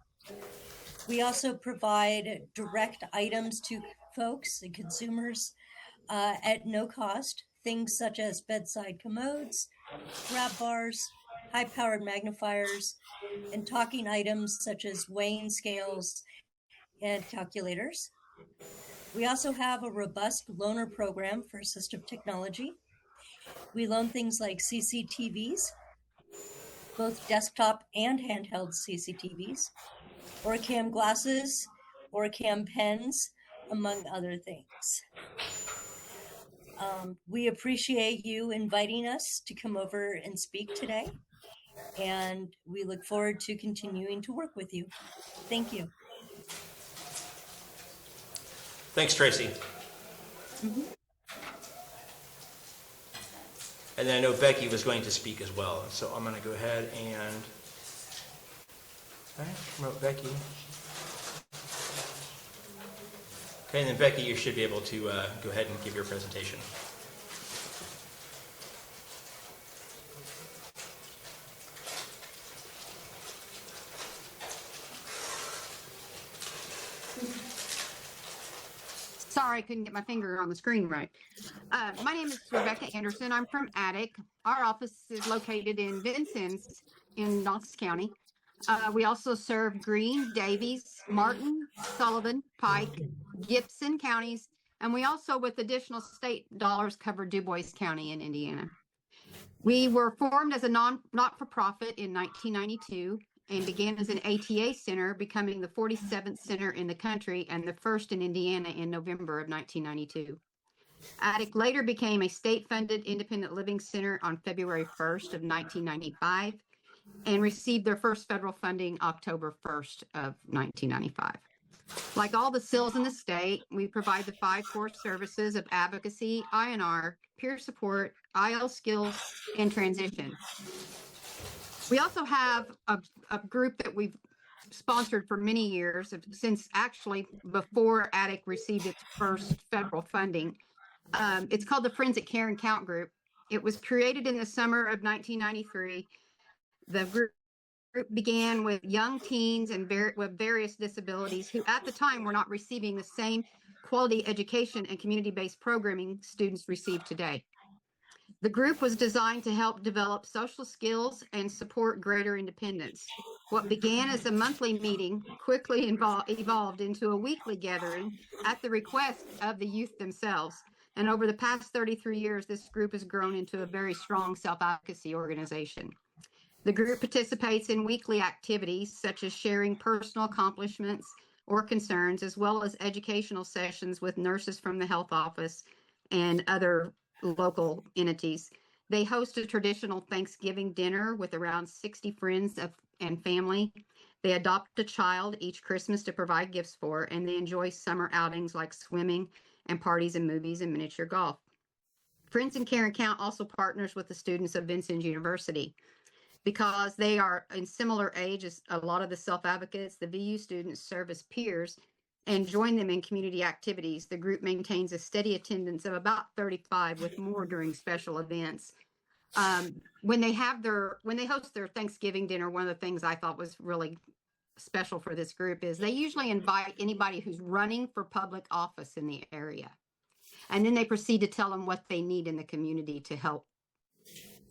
We also provide direct items to folks and consumers at no cost, things such as bedside commodes, grab bars, high-powered magnifiers, and talking items such as weighing scales and calculators. We also have a robust loaner program for assistive technology. We loan things like CCTVs, both desktop and handheld CCTVs, Orcam glasses, Orcam pens, among other things. We appreciate you inviting us to come over and speak today, and we look forward to continuing to work with you. Thank you. Thanks, Tracy. Mm-hmm. And then I know Becky was going to speak as well, so I'm going to go ahead and promote Becky. Okay, and then Becky, you should be able to go ahead and give your presentation. Sorry, I couldn't get my finger on the screen right. My name is Rebecca Anderson. I'm from Attic. Our office is located in Vincennes in Knox County. We also serve Greene, Davies, Martin, Sullivan, Pike, Gibson counties, and we also, with additional state dollars, cover Du Bois County in Indiana. We were formed as a not-for-profit in 1992 and began as an ATA center, becoming the 47th center in the country and the first in Indiana in November of 1992. Attic later became a state-funded independent living center on February 1st of 1995 and received their first federal funding October 1st of 1995. Like all the CILs in the state, we provide the 5 core services of advocacy, INR, peer support, IL skills, and transition. We also have a group that we've sponsored for many years, since actually before Attic received its first federal funding. It's called the Forensic Care and Count Group. It was created in the summer of 1993. The group began with young teens and with various disabilities who at the time were not receiving the same quality education and community-based programming students receive today. The group was designed to help develop social skills and support greater independence. What began as a monthly meeting quickly evolved into a weekly gathering at the request of the youth themselves. And over the past 33 years, this group has grown into a very strong self-advocacy organization. The group participates in weekly activities such as sharing personal accomplishments or concerns, as well as educational sessions with nurses from the health office and other local entities. They host a traditional Thanksgiving dinner with around 60 friends and family. They adopt a child each Christmas to provide gifts for, and they enjoy summer outings like swimming and parties and movies and miniature golf. Friends in Care and Count also partners with the students of Vincennes University. Because they are in similar age as a lot of the self-advocates, the VU students serve as peers and join them in community activities. The group maintains a steady attendance of about 35, with more during special events. When they host their Thanksgiving dinner, one of the things I thought was really special for this group is they usually invite anybody who's running for public office in the area. And then they proceed to tell them what they need in the community to help,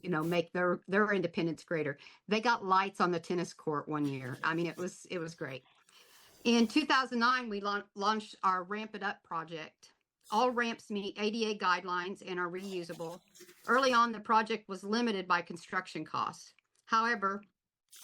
make their independence greater. They got lights on the tennis court one year. I mean, it was great. In 2009, we launched our Ramp It Up project. All ramps meet ADA guidelines and are reusable. Early on, the project was limited by construction costs. However,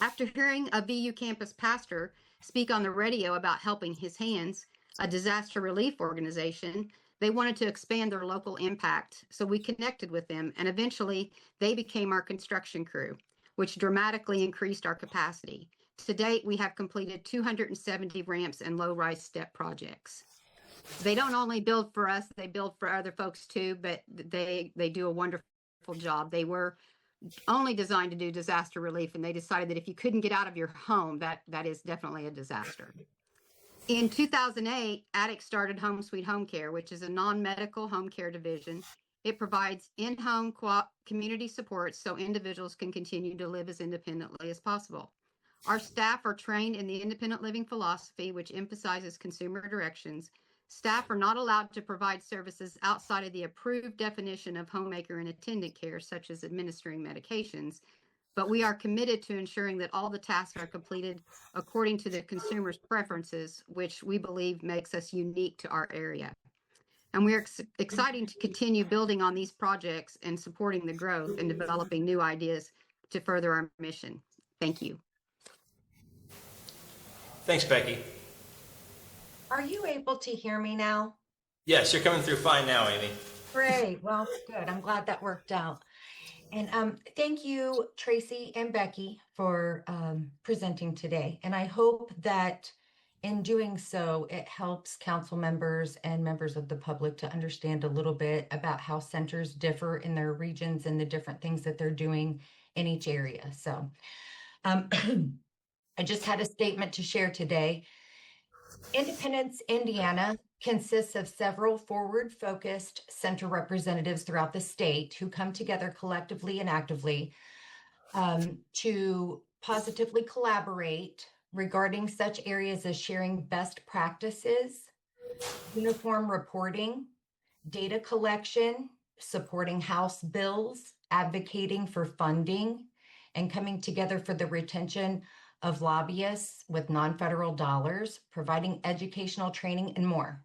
after hearing a VU campus pastor speak on the radio about Helping His Hands, a disaster relief organization, they wanted to expand their local impact. So we connected with them, and eventually they became our construction crew, which dramatically increased our capacity. To date, we have completed 270 ramps and low-rise step projects. They don't only build for us, they build for other folks too, but they do a wonderful job. They were only designed to do disaster relief, and they decided that if you couldn't get out of your home, that is definitely a disaster. In 2008, Attic started Home Sweet Home Care, which is a non-medical home care division. It provides in-home community support so individuals can continue to live as independently as possible. Our staff are trained in the independent living philosophy, which emphasizes consumer directions. Staff are not allowed to provide services outside of the approved definition of homemaker and attendant care, such as administering medications, but we are committed to ensuring that all the tasks are completed according to the consumer's preferences, which we believe makes us unique to our area. And we're excited to continue building on these projects and supporting the growth and developing new ideas to further our mission. Thank you. Thanks, Becky. Are you able to hear me now? Yes, you're coming through fine now, Amy. Great. Well, good. I'm glad that worked out. And thank you, Tracy and Becky, for presenting today. And I hope that in doing so, it helps council members and members of the public to understand a little bit about how centers differ in their regions and the different things that they're doing in each area. So I just had a statement to share today. Independence, Indiana consists of several forward-focused center representatives throughout the state who come together collectively and actively to positively collaborate regarding such areas as sharing best practices, uniform reporting, data collection, supporting House bills, advocating for funding, and coming together for the retention of lobbyists with non-federal dollars, providing educational training, and more.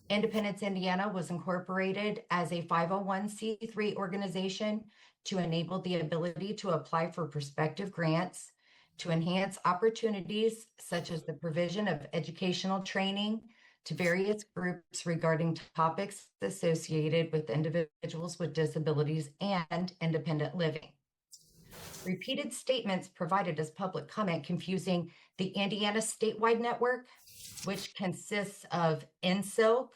Independence, Indiana was incorporated as a 501c3 organization to enable the ability to apply for prospective grants, to enhance opportunities such as the provision of educational training to various groups regarding topics associated with individuals with disabilities and independent living. Repeated statements provided as public comment confusing the Indiana statewide network, which consists of INSILC,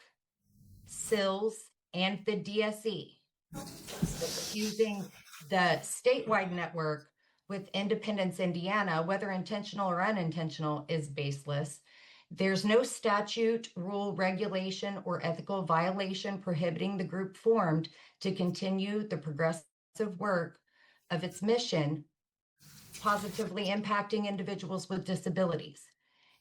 SILS, and the DSE. Confusing the statewide network with Independence, Indiana, whether intentional or unintentional, is baseless. There's no statute, rule, regulation, or ethical violation prohibiting the group formed to continue the progressive work of its mission, positively impacting individuals with disabilities.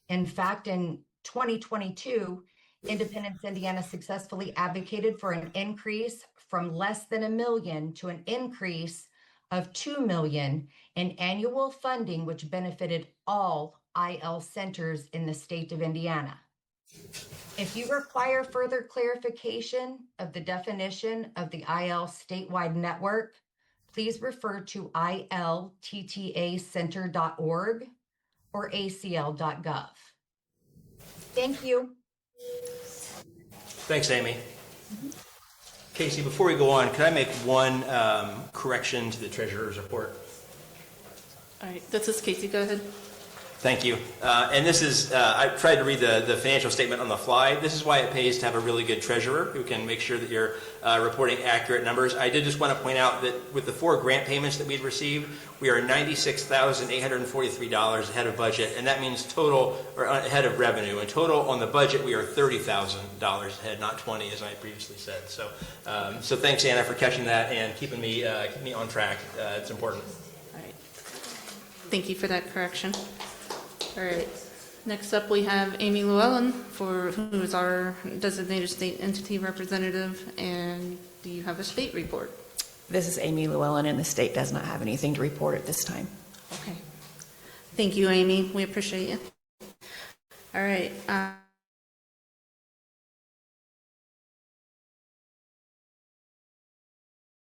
In fact, in 2022, Independence, Indiana successfully advocated for an increase from less than $1 million to an increase of $2 million in annual funding, which benefited all IL centers in the state of Indiana. If you require further clarification of the definition of the IL statewide network, please refer to ilttacenter.org or acl.gov. Thank you. Thanks, Amy. Casey, before we go on, could I make one correction to the treasurer's report? All right, this is Casey, go ahead. Thank you. And this is, I tried to read the financial statement on the fly. This is why it pays to have a really good treasurer who can make sure that you're reporting accurate numbers. I did just want to point out that with the 4 grant payments that we'd received, we are $96,843 ahead of budget, and that means total, or ahead of revenue. And total on the budget, we are $30,000 ahead, not 20, as I previously said. So, so thanks, Anna, for catching that and keeping me on track. It's important. All right. Thank you for that correction. All right. Next up, we have Amy Llewellyn, who is our designated state entity representative, and do you have a state report? This is Amy Llewellyn, and the state does not have anything to report at this time. Okay. Thank you, Amy. We appreciate you. All right.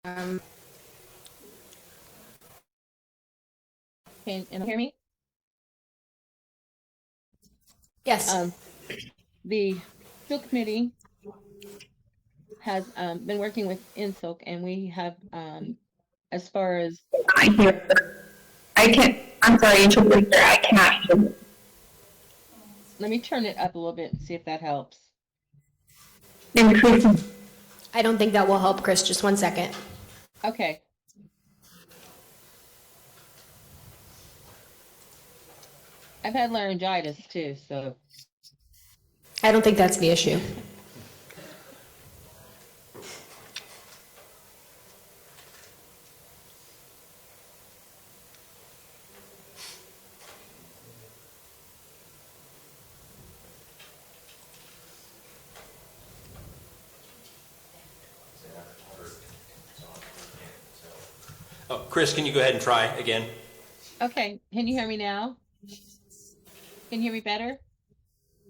Can you hear me? Yes. The school committee has been working with INSILC, and we have, as far as I'm sorry, interpreter, I cannot hear. let me turn it up a little bit and see if that helps. I don't think that will help, Chris. Just one second. Okay. I've had laryngitis too, so. I don't think that's the issue. Oh, Chris, can you go ahead and try again? Okay, can you hear me now? Can you hear me better?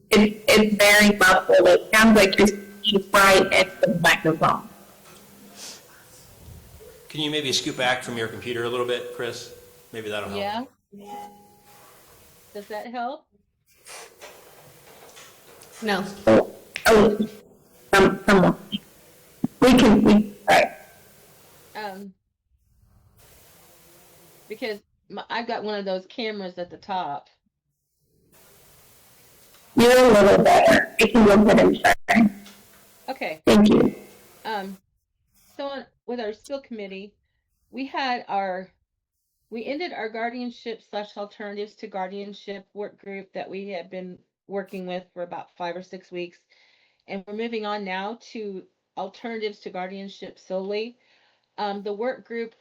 It's very muffled. It sounds like you're speaking right at the microphone. Can you maybe scoot back from your computer a little bit, Chris? Maybe that'll help. Yeah. Does that help? No. Someone. We right. Because I've got one of those cameras at the top. You're a little better. I can go ahead and try. Okay. Thank you. With our school committee, we ended our guardianship / alternatives to guardianship work group that we had been working with for about 5 or 6 weeks. And we're moving on now to alternatives to guardianship solely. The work group,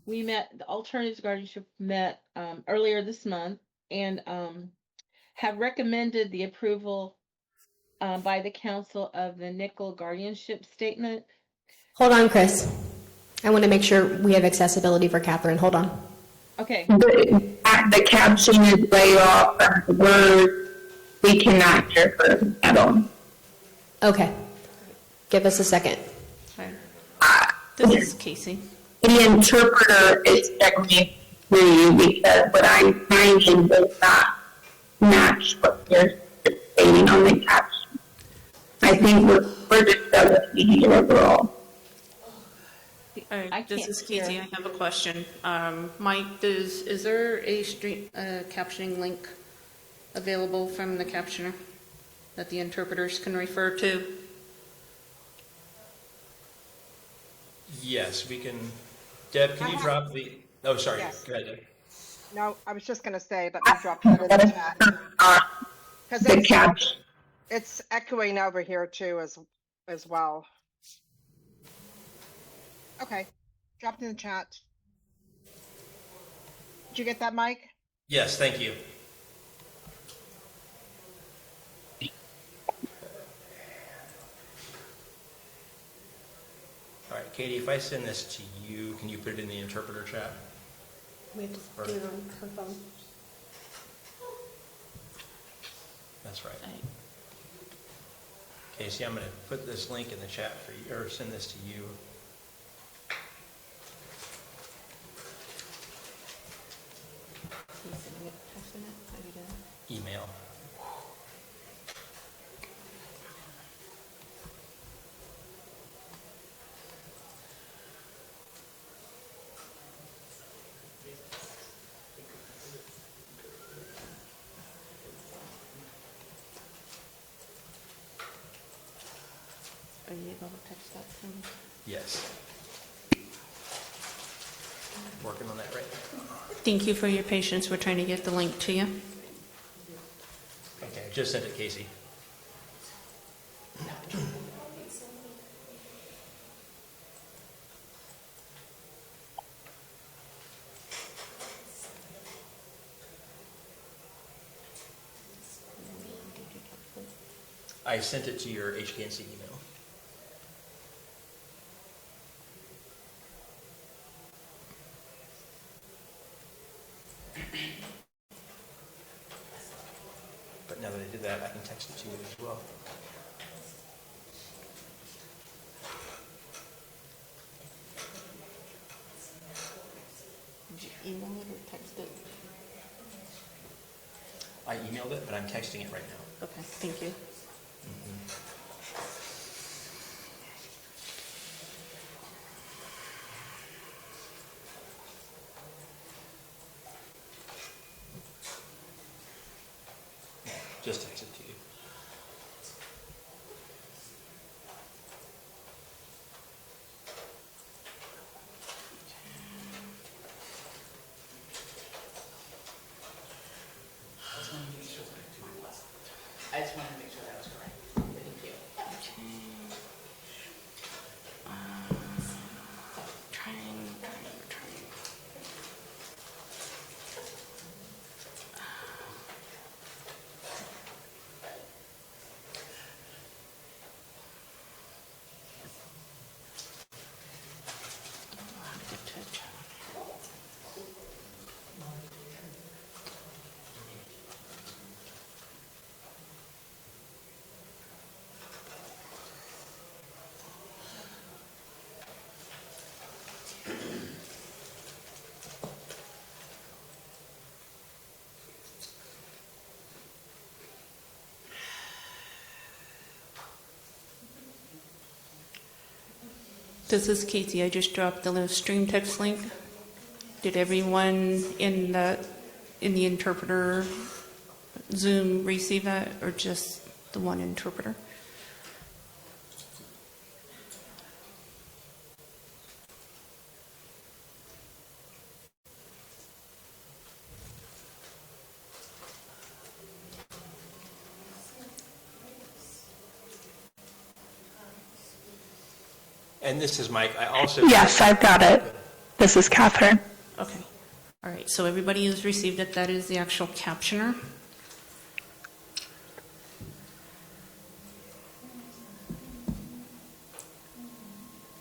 the alternatives to guardianship met earlier this month and have recommended the approval by the council of the Nickel guardianship statement. Hold on, Chris. I want to make sure we have accessibility for Catherine. Hold on. Okay. The caption is way off from the words. We cannot hear her at all. Okay. Give us a second. This is Casey. The interpreter is struggling for you because what I'm finding does not match what you're stating on the caption. I think we're just struggling to hear overall. All right, this is Casey. I have a question. Mike, is there a captioning link available from the captioner that the interpreters can refer to? Yes, we can. Deb, can you drop the? Oh, sorry. Yes. Go ahead, Deb. No, I was just going to say, let me drop that in the chat. Because it's echoing over here too as well. Okay, dropped in the chat. Did you get that, Mike? Yes, thank you. All right, Katie, if I send this to you, can you put it in the interpreter chat? We have to do it on her phone. That's right. Casey, I'm going to put this link in the chat for you, or send this to you. Email. Are you able to text that to me? Yes. Working on that right now. Thank you for your patience. We're trying to get the link to you. Okay, I just sent it, Casey. I sent it to your HKNC email. But now that I did that, I can text it to you as well. Did you email it or text it? I emailed it, but I'm texting it right now. Okay, thank you. Just text it to you. I just wanted to make sure that was correct. Thank you. Trying. This is Casey. I just dropped the little stream text link. Did everyone in the interpreter Zoom receive that, or just the one interpreter? And this is Mike. I also... Yes, I've got it. This is Catherine. Okay. All right. So everybody has received it. That is the actual captioner.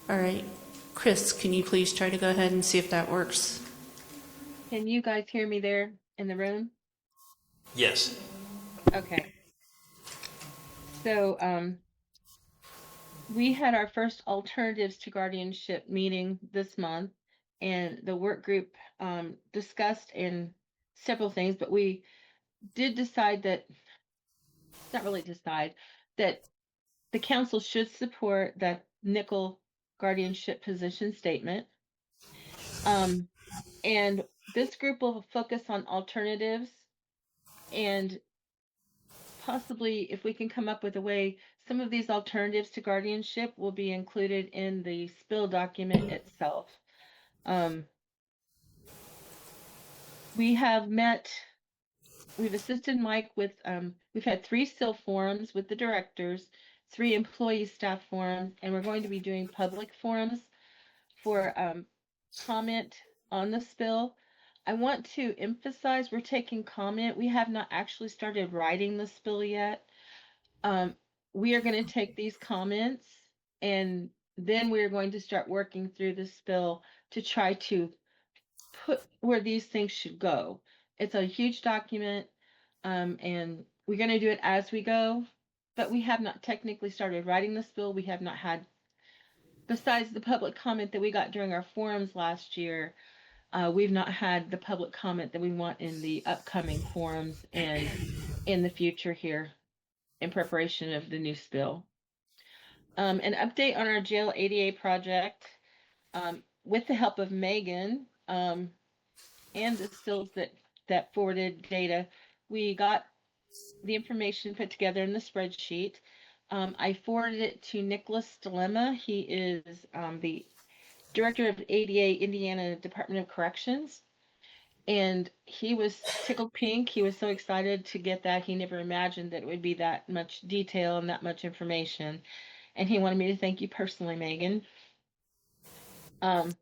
All right. Chris, can you please try to go ahead and see if that works? Can you guys hear me there in the room? Yes. Okay. So we had our first alternatives to guardianship meeting this month, and the work group discussed in several things, but we did decide that, not really decide, that the council should support that nickel guardianship position statement. And this group will focus on alternatives, and possibly if we can come up with a way, some of these alternatives to guardianship will be included in the spill document itself. We've assisted Mike with, we've had 3 SIL forums with the directors, 3 employee staff forums, and we're going to be doing public forums for comment on the spill. I want to emphasize we're taking comment. We have not actually started writing the spill yet. We are going to take these comments and then we're going to start working through this bill to try to put where these things should go. It's a huge document, and we're going to do it as we go, but we have not technically started writing this bill. We have not had, besides the public comment that we got during our forums last year, we've not had the public comment that we want in the upcoming forums and in the future here in preparation of the new bill. An update on our jail ADA project, with the help of Megan, and the stills that forwarded data, we got the information put together in the spreadsheet. I forwarded it to Nicholas Dilemma. He is the director of ADA Indiana Department of Corrections, and he was tickled pink. He was so excited to get that. He never imagined that it would be that much detail and that much information. And he wanted me to thank you personally, Megan. And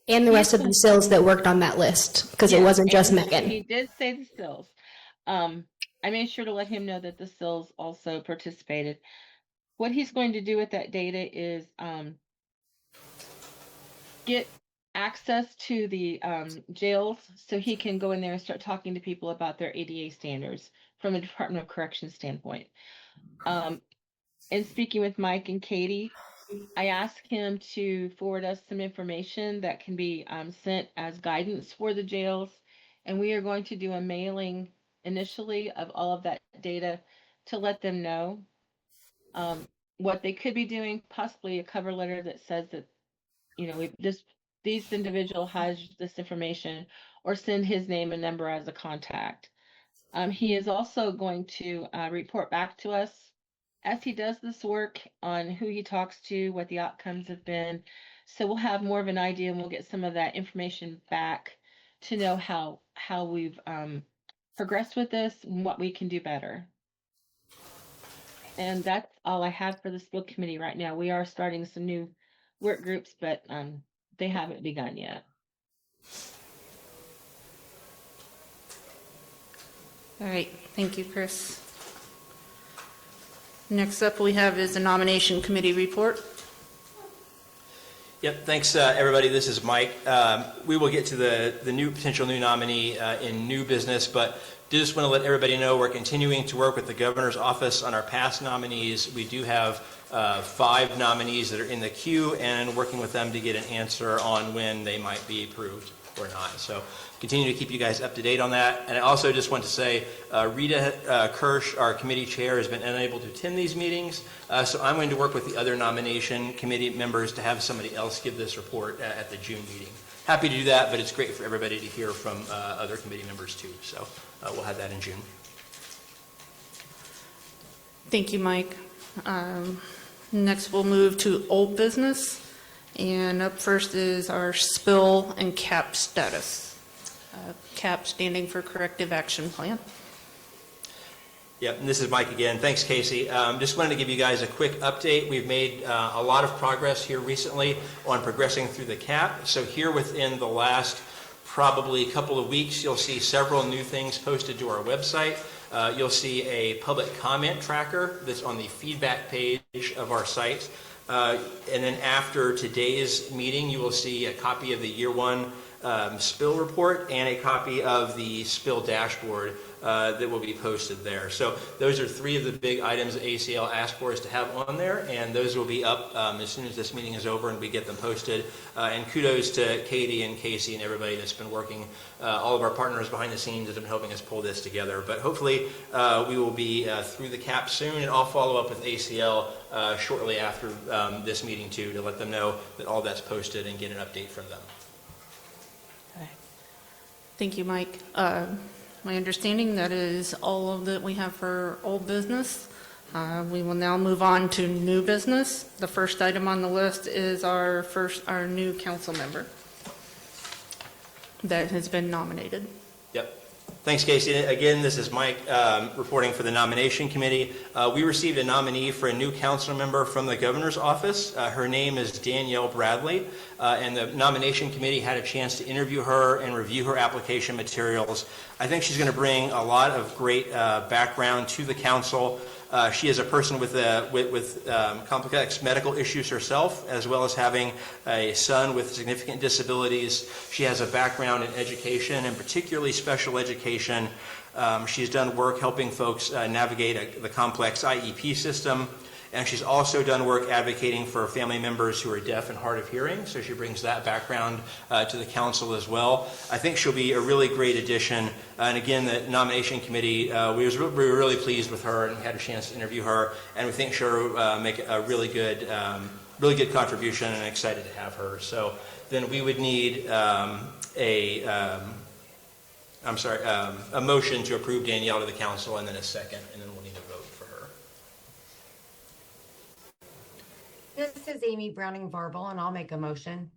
the rest of the SILs that worked on that list, because it wasn't just Megan. He did say the SILs. I made sure to let him know that the SILs also participated. What he's going to do with that data is get access to the jails so he can go in there and start talking to people about their ADA standards from a Department of Corrections standpoint. And speaking with Mike and Katie, I asked him to forward us some information that can be sent as guidance for the jails. And we are going to do a mailing initially of all of that data to let them know what they could be doing, possibly a cover letter that says that, you know, this individual has this information, or send his name and number as a contact. He is also going to report back to us as he does this work on who he talks to, what the outcomes have been. So we'll have more of an idea, and we'll get some of that information back to know how we've progressed with this and what we can do better. And that's all I have for the spill committee right now. We are starting some new work groups, but they haven't begun yet. All right, thank you, Chris. Next up we have is the nomination committee report. Yep, thanks everybody. This is Mike. We will get to the potential new nominee in new business, but just want to let everybody know we're continuing to work with the governor's office on our past nominees. We do have 5 nominees that are in the queue, and working with them to get an answer on when they might be approved or not. So continue to keep you guys up to date on that. And I also just want to say Rita Kirsch, our committee chair, has been unable to attend these meetings. So I'm going to work with the other nomination committee members to have somebody else give this report at the June meeting. Happy to do that, but it's great for everybody to hear from other committee members too. So we'll have that in June. Thank you, Mike. Next we'll move to old business. And up first is our spill and CAP status. CAP standing for Corrective Action Plan. Yep, and this is Mike again. Thanks, Casey. Just wanted to give you guys a quick update. We've made a lot of progress here recently on progressing through the CAP. So here within the last probably couple of weeks, you'll see several new things posted to our website. You'll see a public comment tracker that's on the feedback page of our site. And then after today's meeting, you will see a copy of the year 1 spill report and a copy of the spill dashboard that will be posted there. So those are 3 of the big items that ACL asked for us to have on there, and those will be up as soon as this meeting is over and we get them posted. And kudos to Katie and Casey and everybody that's been working, all of our partners behind the scenes that have been helping us pull this together. But hopefully we will be through the CAP soon, and I'll follow up with ACL shortly after this meeting too, to let them know that all that's posted and get an update from them. Okay. Thank you, Mike. My understanding that is all of that we have for old business. We will now move on to new business. The first item on the list is our new council member that has been nominated. Yep. Thanks, Casey. Again, this is Mike reporting for the nomination committee. We received a nominee for a new council member from the governor's office. Her name is Danielle Bradley, and the nomination committee had a chance to interview her and review her application materials. I think she's going to bring a lot of great background to the council. She is a person with complex medical issues herself, as well as having a son with significant disabilities. She has a background in education, and particularly special education. She's done work helping folks navigate the complex IEP system, and she's also done work advocating for family members who are deaf and hard of hearing, so she brings that background to the council as well. I think she'll be a really great addition, and again, the nomination committee, we were really pleased with her and had a chance to interview her, and we think she'll make a really good contribution, and excited to have her. So then we would need a motion to approve Danielle to the council, and then a second, and then we'll need a vote for her. This is Amy Browning-Varble, and I'll make a motion.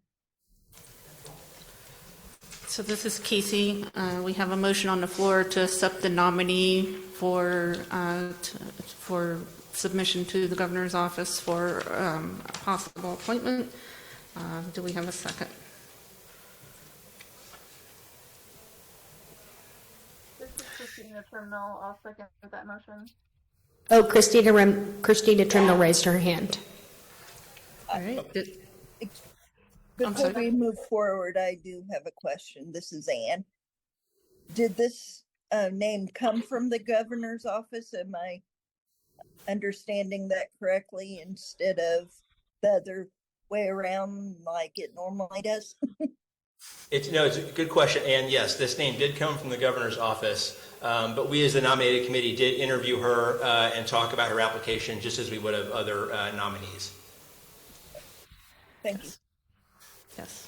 So this is Casey. We have a motion on the floor to accept the nominee for submission to the governor's office for a possible appointment. Do we have a second? This is Christina Trimnell. I'll second that motion. Oh, Christina Trimnell raised her hand. All right. Before we move forward, I do have a question. This is Ann. Did this name come from the governor's office? Am I understanding that correctly instead of the other way around like it normally does? It's a good question, and yes, this name did come from the governor's office, but we as the nominated committee did interview her and talk about her application just as we would have other nominees. Thank you. Yes.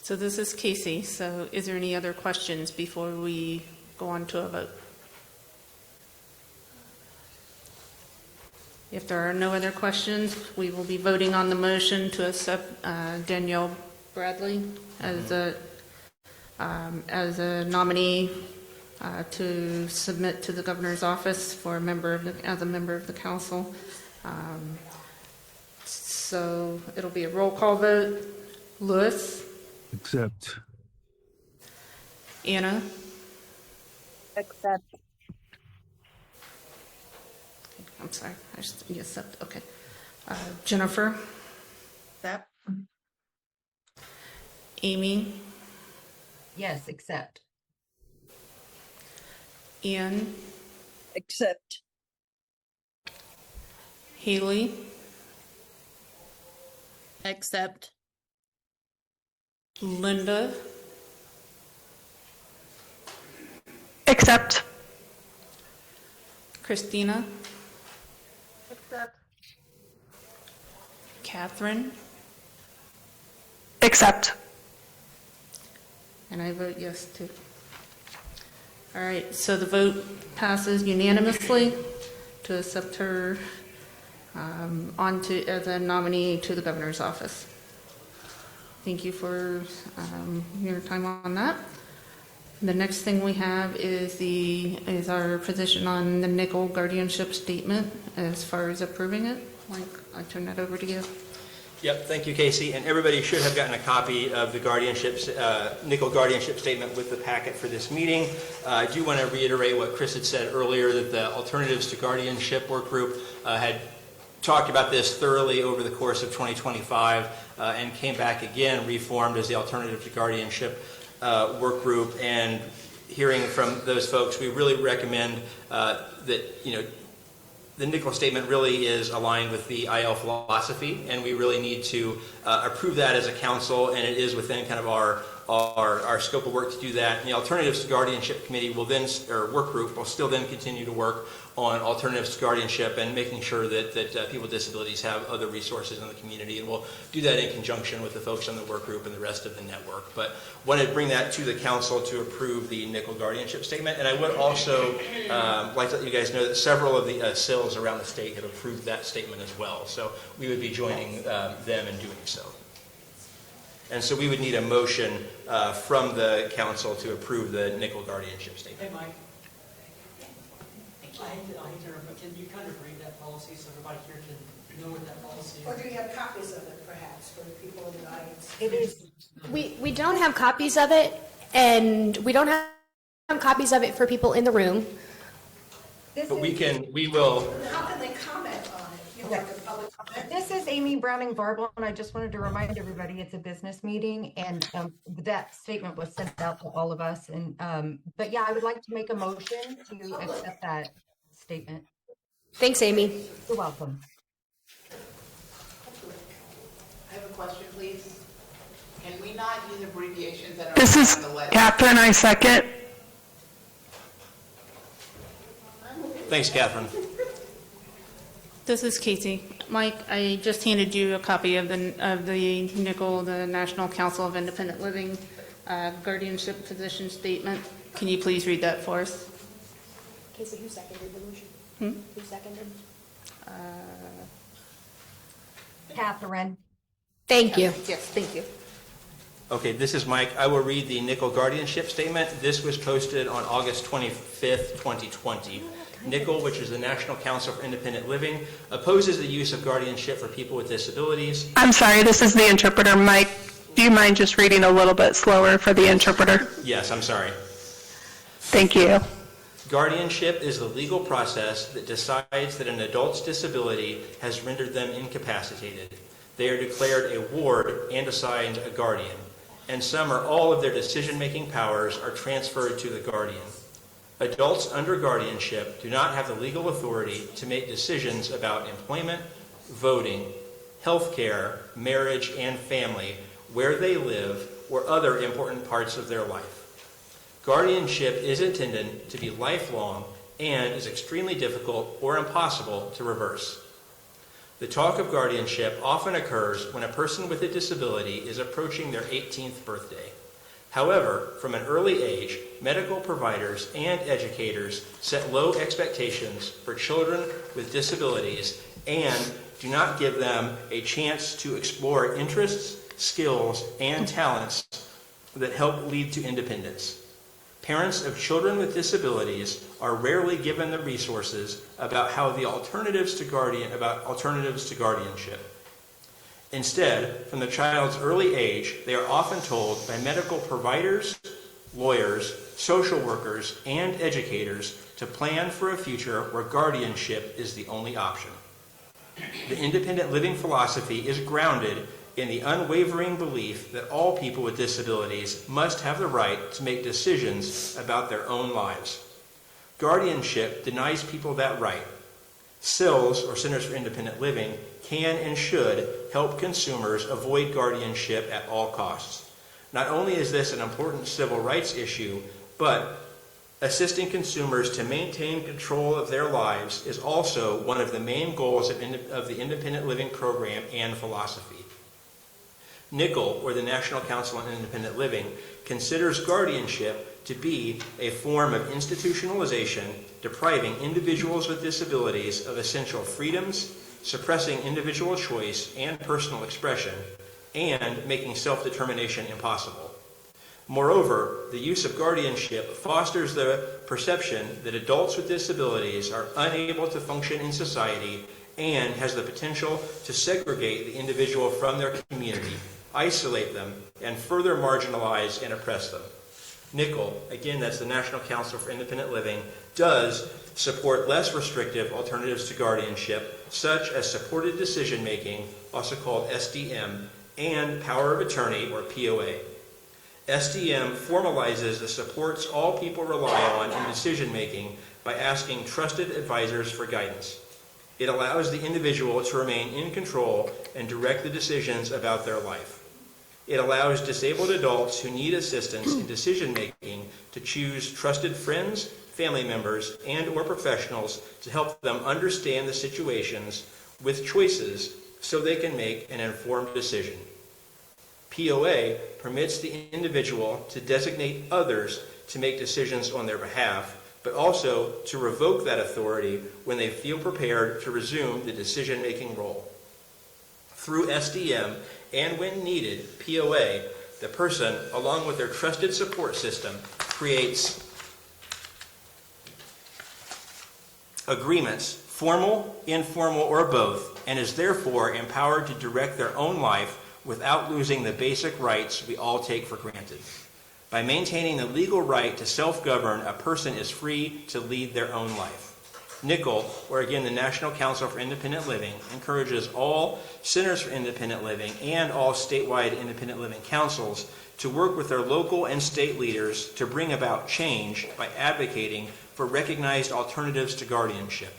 So this is Casey. So is there any other questions before we go on to a vote? If there are no other questions, we will be voting on the motion to accept Danielle Bradley as a nominee to submit to the governor's office for as a member of the council. So it'll be a roll call vote. Louis? Accept. Anna? Accept. I'm sorry, I just accept. Okay. Jennifer? Accept. Amy? Yes, accept. Ian? Accept. Haley? Accept. Linda? Accept. Christina? Accept. Catherine? Accept. And I vote yes too. All right, so the vote passes unanimously to accept her as a nominee to the governor's office. Thank you for your time on that. The next thing we have is our position on the nickel guardianship statement as far as approving it. Mike, I turn that over to you. Yep, thank you, Casey. And everybody should have gotten a copy of the nickel guardianship statement with the packet for this meeting. I do want to reiterate what Chris had said earlier, that the Alternatives to Guardianship work group had talked about this thoroughly over the course of 2025 and came back again, reformed as the Alternative to Guardianship work group. And hearing from those folks, we really recommend that, the nickel statement really is aligned with the IL philosophy, and we really need to approve that as a council, and it is within kind of our scope of work to do that. And the Alternatives to Guardianship Committee will then, or work group, will still then continue to work on alternatives to guardianship and making sure that people with disabilities have other resources in the community, and we'll do that in conjunction with the folks on the work group and the rest of the network. But wanted to bring that to the council to approve the nickel guardianship statement. And I would also like to let you guys know that several of the CILs around the state have approved that statement as well, so we would be joining them in doing so. And so we would need a motion from the council to approve the nickel guardianship statement. Hey, Mike. I hate to interrupt, but can you kind of read that policy so everybody here can know what that policy is? Or do you have copies of it, perhaps, for the people in the audience? It is. We don't have copies of it, and we don't have copies of it for people in the room. But we will. How can they comment on it? You know, like a public comment? This is Amy Browning-Varble, and I just wanted to remind everybody it's a business meeting, and that statement was sent out to all of us. And but yeah, I would like to make a motion to accept that statement. Thanks, Amy. You're welcome. I have a question, please. Can we not use abbreviations that are This is on the letter? Catherine, I second. Thanks, Catherine. This is Casey. Mike, I just handed you a copy of the NICL, the National Council of Independent Living guardianship position statement. Can you please read that for us? Casey, who seconded the motion? Who seconded? Catherine. Thank you. Yes, thank you. Okay, this is Mike. I will read the NICL guardianship statement. This was posted on August 25th, 2020. NICL, which is the National Council for Independent Living, opposes the use of guardianship for people with disabilities. I'm sorry, this is the interpreter. Mike, do you mind just reading a little bit slower for the interpreter? Yes, I'm sorry. Thank you. Guardianship is the legal process that decides that an adult's disability has rendered them incapacitated. They are declared a ward and assigned a guardian, and some or all of their decision-making powers are transferred to the guardian. Adults under guardianship do not have the legal authority to make decisions about employment, voting, health care, marriage, and family, where they live, or other important parts of their life. Guardianship is intended to be lifelong and is extremely difficult or impossible to reverse. The talk of guardianship often occurs when a person with a disability is approaching their 18th birthday. However, from an early age, medical providers and educators set low expectations for children with disabilities and do not give them a chance to explore interests, skills, and talents that help lead to independence. Parents of children with disabilities are rarely given the resources about alternatives to guardianship. Instead, from the child's early age, they are often told by medical providers, lawyers, social workers, and educators to plan for a future where guardianship is the only option. The independent living philosophy is grounded in the unwavering belief that all people with disabilities must have the right to make decisions about their own lives. Guardianship denies people that right. CILs, or Centers for Independent Living, can and should help consumers avoid guardianship at all costs. Not only is this an important civil rights issue, but assisting consumers to maintain control of their lives is also one of the main goals of the Independent Living Program and philosophy. NICL, or the National Council on Independent Living, considers guardianship to be a form of institutionalization depriving individuals with disabilities of essential freedoms, suppressing individual choice and personal expression, and making self-determination impossible. Moreover, the use of guardianship fosters the perception that adults with disabilities are unable to function in society and has the potential to segregate the individual from their community, isolate them, and further marginalize and oppress them. NICL, again, that's the National Council for Independent Living, does support less restrictive alternatives to guardianship, such as supported decision-making, also called SDM, and power of attorney, or POA. SDM formalizes the supports all people rely on in decision-making by asking trusted advisors for guidance. It allows the individual to remain in control and direct the decisions about their life. It allows disabled adults who need assistance in decision-making to choose trusted friends, family members, and/or professionals to help them understand the situations with choices so they can make an informed decision. POA permits the individual to designate others to make decisions on their behalf, but also to revoke that authority when they feel prepared to resume the decision-making role. Through SDM, and when needed, POA, the person, along with their trusted support system, creates agreements, formal, informal, or both, and is therefore empowered to direct their own life without losing the basic rights we all take for granted. By maintaining the legal right to self-govern, a person is free to lead their own life. NICL, or again, the National Council for Independent Living, encourages all Centers for Independent Living and all statewide independent living councils to work with their local and state leaders to bring about change by advocating for recognized alternatives to guardianship.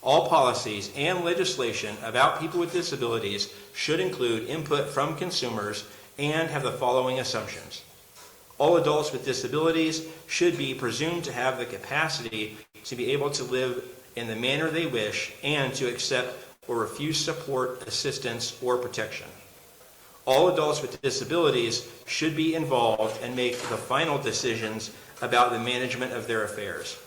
All policies and legislation about people with disabilities should include input from consumers and have the following assumptions. All adults with disabilities should be presumed to have the capacity to be able to live in the manner they wish and to accept or refuse support, assistance, or protection. All adults with disabilities should be involved and make the final decisions about the management of their affairs.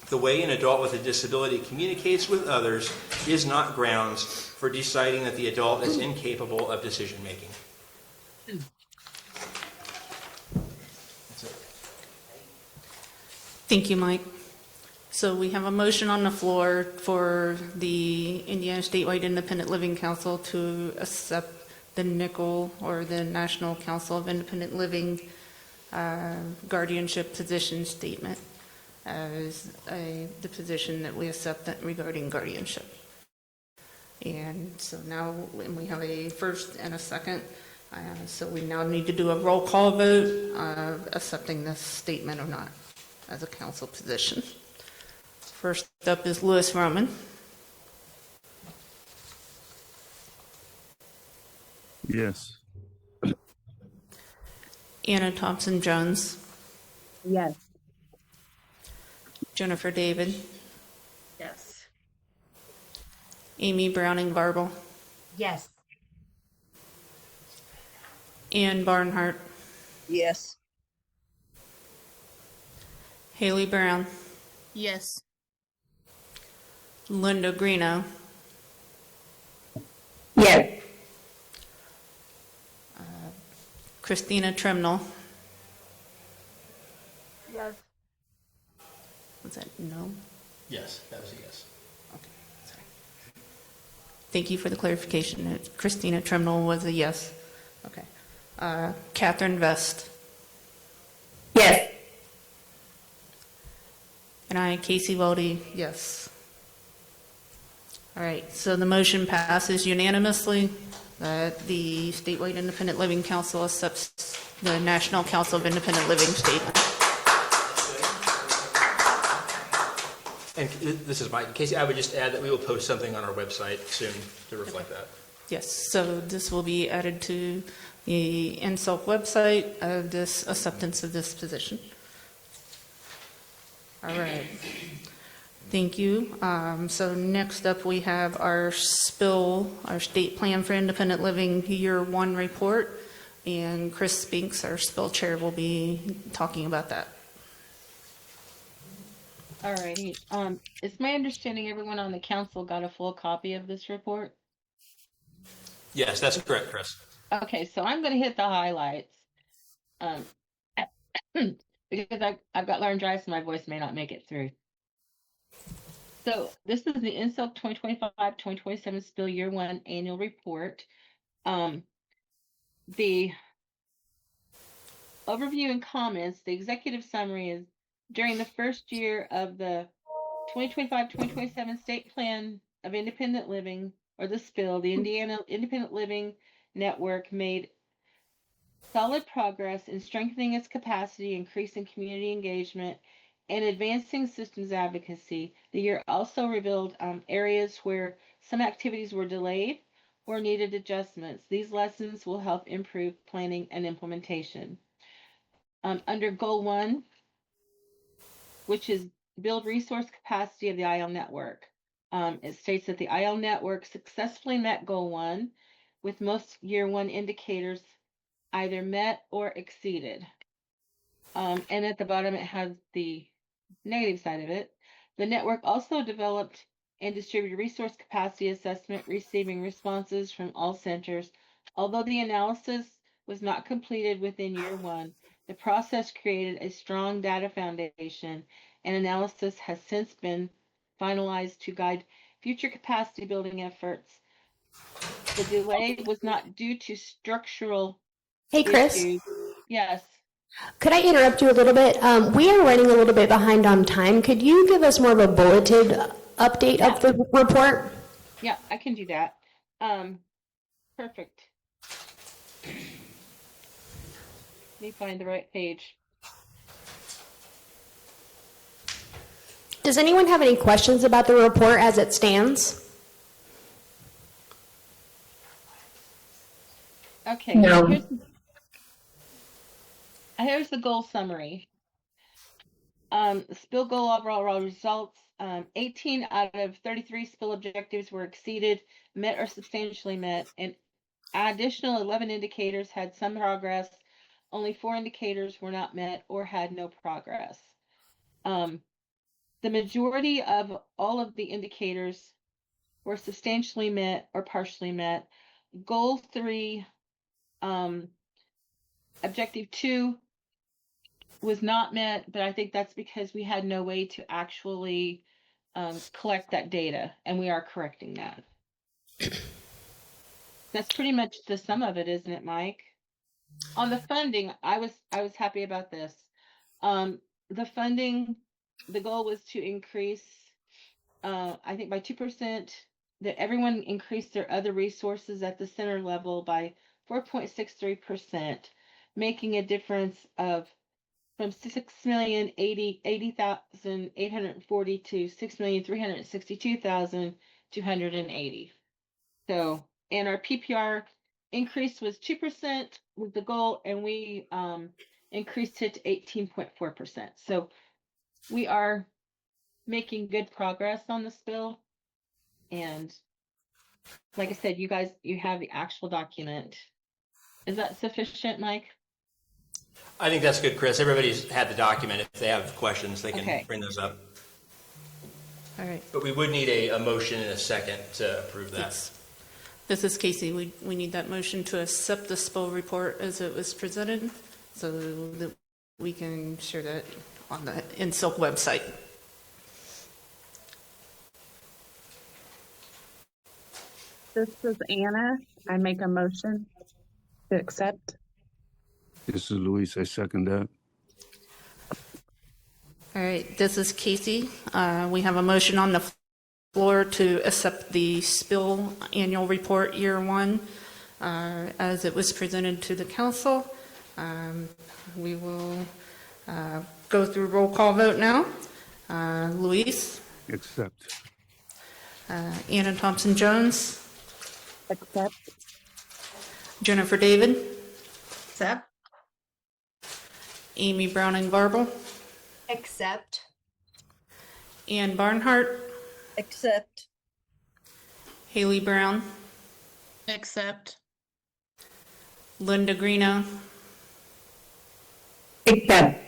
The way an adult with a disability communicates with others is not grounds for deciding that the adult is incapable of decision making. Thank you, Mike. So we have a motion on the floor for the Indiana Statewide Independent Living Council to accept the NICL, or the National Council of Independent Living guardianship position statement as the position that we accept regarding guardianship. And so now we have a first and a second. So we now need to do a roll call vote of accepting this statement or not as a council position. First up is Lewis Roman. Yes. Anna Thompson Jones. Yes. Jennifer David. Yes. Amy Browning Barble. Yes. Ann Barnhart. Yes. Haley Brown. Yes. Linda Greeno. Yes. Christina Trimnell. Yes. Was that no? Yes, that was a yes. Okay, sorry. Thank you for the clarification. Christina Trimnell was a yes. Okay. Catherine Vest. Yes. And I, Casey Weldy, yes. All right, so the motion passes unanimously that the Statewide Independent Living Council accepts the National Council of Independent Living statement. And this is Mike. Casey, I would just add that we will post something on our website soon to reflect that. Yes, so this will be added to the INSILC website of this acceptance of this position. All right. Thank you. So next up we have our SPIL, our State Plan for Independent Living Year 1 report, and Chris Spinks, our SPIL chair, will be talking about that. All righty. It's my understanding everyone on the council got a full copy of this report. Yes, that's correct, Chris. Okay, so I'm going to hit the highlights. Because I've got laryngitis and my voice may not make it through. So this is the INSILC 2025-2027 SPIL Year 1 Annual Report. The overview and comments, the executive summary is, during the first year of the 2025-2027 State Plan of Independent Living, or the SPIL, the Indiana Independent Living Network made solid progress in strengthening its capacity, increasing community engagement, and advancing systems advocacy. The year also revealed areas where some activities were delayed or needed adjustments. These lessons will help improve planning and implementation. Under Goal 1, which is build resource capacity of the IL network. It states that the IL network successfully met Goal 1, with most Year 1 indicators either met or exceeded. And at the bottom, it has the negative side of it. The network also developed and distributed resource capacity assessment, receiving responses from all centers. Although the analysis was not completed within Year 1, the process created a strong data foundation, and analysis has since been finalized to guide future capacity building efforts. The delay was not due to structural Hey, Chris. issues. Yes. Could I interrupt you a little bit? We are running a little bit behind on time. Could you give us more of a bulleted update of the report? Yeah, I can do that. Perfect. Let me find the right page. Does anyone have any questions about the report as it stands? Okay. No. Here's the goal summary. Spill goal overall results. 18 out of 33 spill objectives were exceeded, met or substantially met, and additional 11 indicators had some progress. Only 4 indicators were not met or had no progress. The majority of all of the indicators were substantially met or partially met. Goal 3, objective 2 was not met, but I think that's because we had no way to actually collect that data, and we are correcting that. That's pretty much the sum of it, isn't it, Mike? On the funding, I was happy about this. The funding, the goal was to increase, I think by 2%, that everyone increased their other resources at the center level by 4.63%, making a difference of from 6,080,840 to 6,362,280. So, and our PPR increase was 2% with the goal, and we increased it to 18.4%. So we are making good progress on this bill. And like I said, you guys, you have the actual document. Is that sufficient, Mike? I think that's good, Chris. Everybody's had the document. If they have questions, they can bring those up. All right. But we would need a motion and a second to approve that. This is Casey. We need that motion to accept the spill report as it was presented so that we can share that on the INSILC website. This is Anna. I make a motion to accept. This is Luis. I second that. All right, this is Casey. We have a motion on the floor to accept the spill annual report year 1 as it was presented to the council. We will go through roll call vote now. Luis? Accept. Anna Thompson-Jones? Accept. Jennifer David? Accept. Amy Browning-Varble? Accept. Ann Barnhart? Accept. Haley Brown? Accept. Linda Greeno? Accept.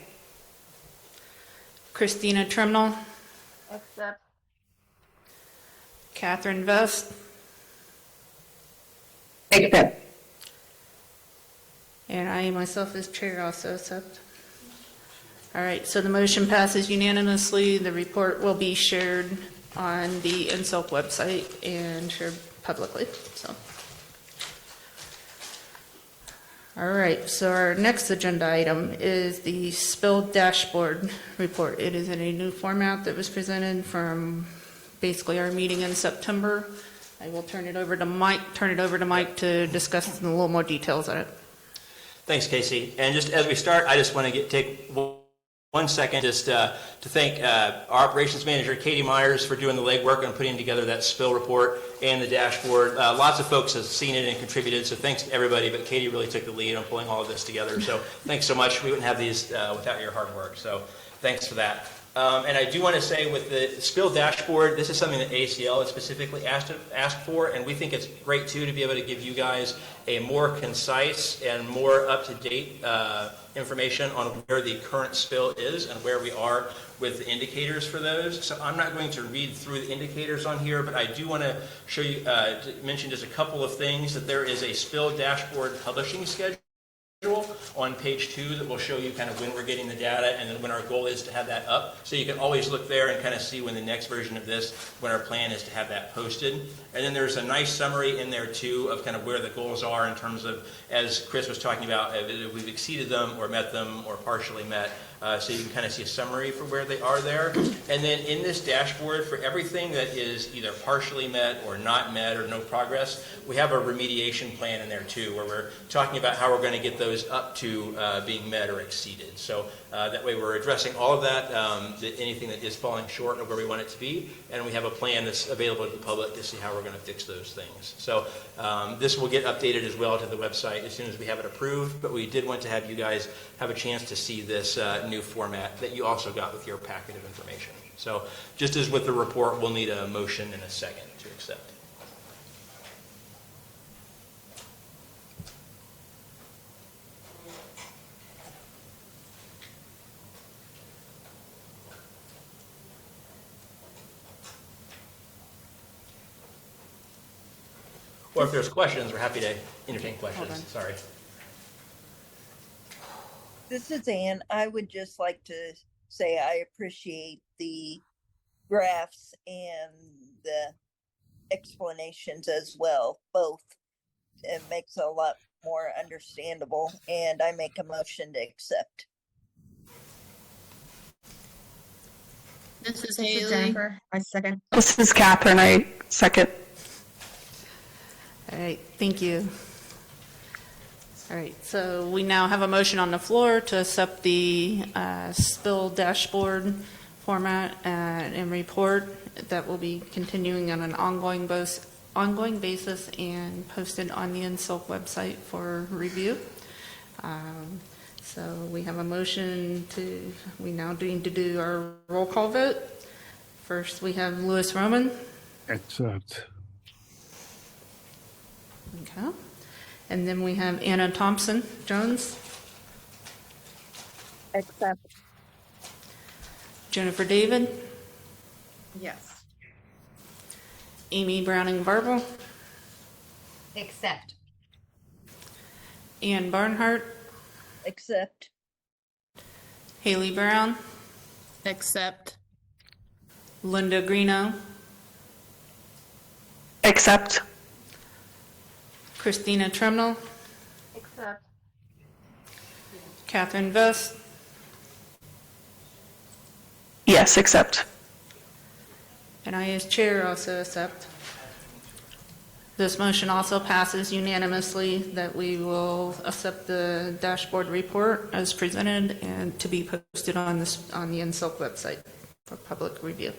Christina Trimnall? Accept. Catherine Vest? Accept. And I myself as chair also accept. All right, so the motion passes unanimously. The report will be shared on the INSILC website and shared publicly. So, all right, so our next agenda item is the spill dashboard report. It is in a new format that was presented from basically our meeting in September. I will turn it over to Mike to discuss in a little more details on it. Thanks, Casey. And just as we start, I just want to take 1 second just to thank our operations manager, Katie Myers, for doing the legwork and putting together that spill report and the dashboard. Lots of folks have seen it and contributed, so thanks to everybody, but Katie really took the lead on pulling all of this together. So thanks so much. We wouldn't have these without your hard work, so thanks for that. And I do want to say with the spill dashboard, this is something that ACL has specifically asked for, and we think it's great too to be able to give you guys a more concise and more up-to-date information on where the current spill is and where we are with the indicators for those. So I'm not going to read through the indicators on here, but I do want to show you, to mention just a couple of things, that there is a spill dashboard publishing schedule on page 2 that will show you kind of when we're getting the data and then when our goal is to have that up. So you can always look there and kind of see when the next version of this, when our plan is to have that posted. And then there's a nice summary in there too of kind of where the goals are in terms of, as Chris was talking about, if we've exceeded them or met them or partially met. So you can kind of see a summary for where they are there. And then in this dashboard, for everything that is either partially met or not met or no progress, we have a remediation plan in there too, where we're talking about how we're going to get those up to being met or exceeded. So that way we're addressing all of that, anything that is falling short of where we want it to be, and we have a plan that's available to the public to see how we're going to fix those things. So this will get updated as well to the website as soon as we have it approved, but we did want to have you guys have a chance to see this new format that you also got with your packet of information. So just as with the report, we'll need a motion and a second to accept. Or if there's questions, we're happy to entertain questions. Sorry. This is Ann. I would just like to say I appreciate the graphs and the explanations as well. Both. It makes it a lot more understandable, and I make a motion to accept. This is Jennifer. I second. This is Catherine. I second. All right, thank you. All right, so we now have a motion on the floor to accept the spill dashboard format and report that will be continuing on an ongoing basis and posted on the INSILC website for review. So we have a motion we now need to do our roll call vote. First, we have Louis Roman. Accept. Okay. And then we have Anna Thompson Jones. Accept. Jennifer David. Yes. Amy Browning Barble. Accept. Ann Barnhart. Accept. Haley Brown. Accept. Linda Greeno. Accept. Christina Tremnell. Accept. Catherine Vest. Yes, accept. And I, as chair, also accept. This motion also passes unanimously that we will accept the dashboard report as presented and to be posted on the INSILC website for public review.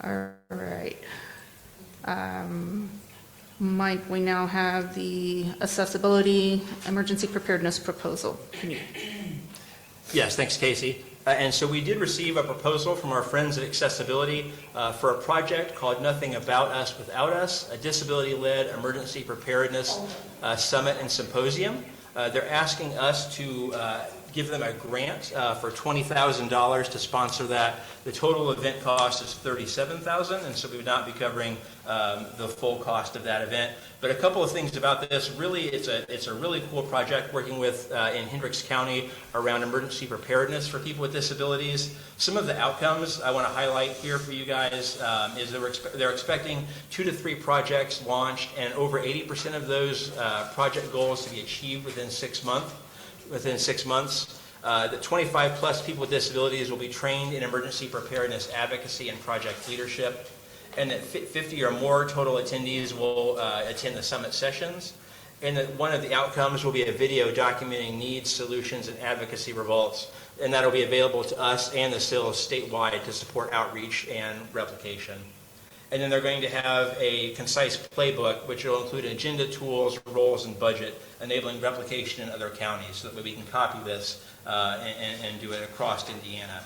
All right. Mike, we now have the accessibility emergency preparedness proposal. Can you? Yes, thanks, Casey. And so we did receive a proposal from our friends at Accessibility for a project called Nothing About Us Without Us, a disability-led emergency preparedness summit and symposium. They're asking us to give them a grant for $20,000 to sponsor that. The total event cost is $37,000, and so we would not be covering the full cost of that event. But a couple of things about this. Really, it's a really cool project working with in Hendricks County around emergency preparedness for people with disabilities. Some of the outcomes I want to highlight here for you guys is they're expecting 2 to 3 projects launched, and over 80% of those project goals to be achieved within 6 months. The 25 plus people with disabilities will be trained in emergency preparedness advocacy and project leadership, and that 50 or more total attendees will attend the summit sessions, and that one of the outcomes will be a video documenting needs, solutions, and advocacy results, and that will be available to us and the SILs statewide to support outreach and replication. And then they're going to have a concise playbook, which will include agenda, tools, roles, and budget, enabling replication in other counties so that we can copy this and do it across Indiana.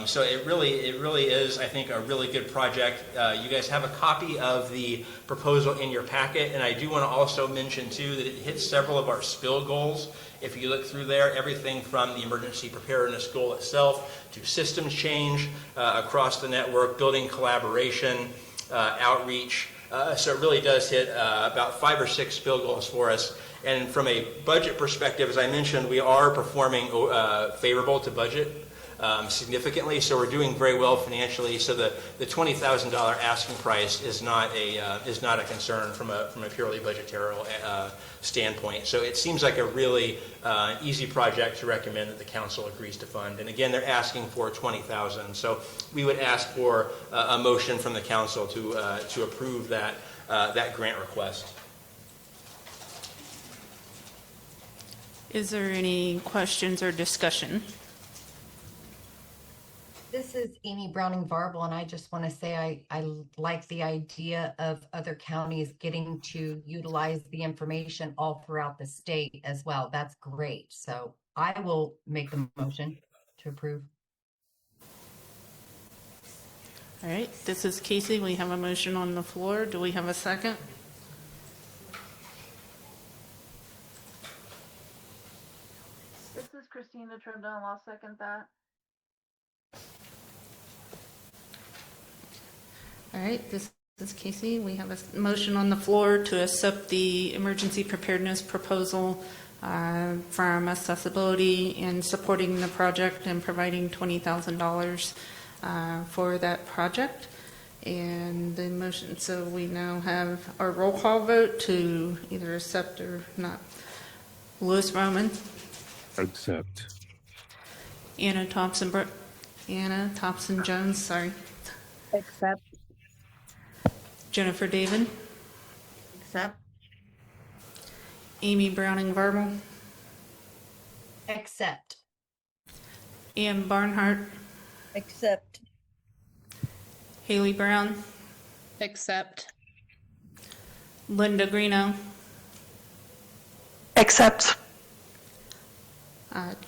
So it really is, I think, a really good project. You guys have a copy of the proposal in your packet, and I do want to also mention, too, that it hits several of our spill goals. If you look through there, everything from the emergency preparedness goal itself to systems change across the network, building collaboration, outreach, So it really does hit about 5 or 6 field goals for us. And from a budget perspective, as I mentioned, we are performing favorable to budget significantly. So we're doing very well financially. So the $20,000 asking price is not a concern from a purely budgetary standpoint. So it seems like a really easy project to recommend that the council agrees to fund. And again, they're asking for $20,000. So we would ask for a motion from the council to approve that grant request. Is there any questions or discussion? This is Amy Browning-Varble, and I just want to say I like the idea of other counties getting to utilize the information all throughout the state as well. That's great. So I will make the motion to approve. All right, this is Casey. We have a motion on the floor. Do we have a second? This is Christina Tremdell. I'll second that. All right, this is Casey. We have a motion on the floor to accept the emergency preparedness proposal from Accessibility in supporting the project and providing $20,000 for that project. And the motion, so we now have our roll call vote to either accept or not. Louis Roman. Accept. Anna Thompson Jones, sorry. Accept. Jennifer David. Accept. Amy Browning-Varble. Accept. Ann Barnhart. Accept. Haley Brown. Accept. Linda Greeno. Accept.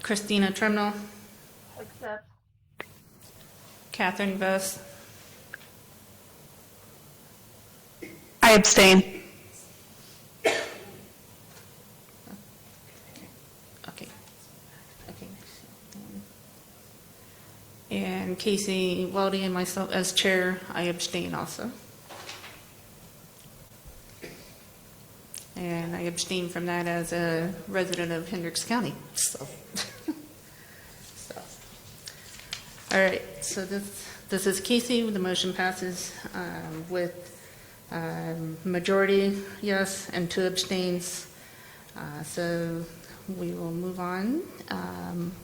Christina Tremnell. Accept. Catherine Vest. I abstain. Okay. And Casey Weldy and myself as chair, I abstain also. And I abstain from that as a resident of Hendricks County. So. All right, so this is Casey. The motion passes with majority yes and 2 abstains. So we will move on.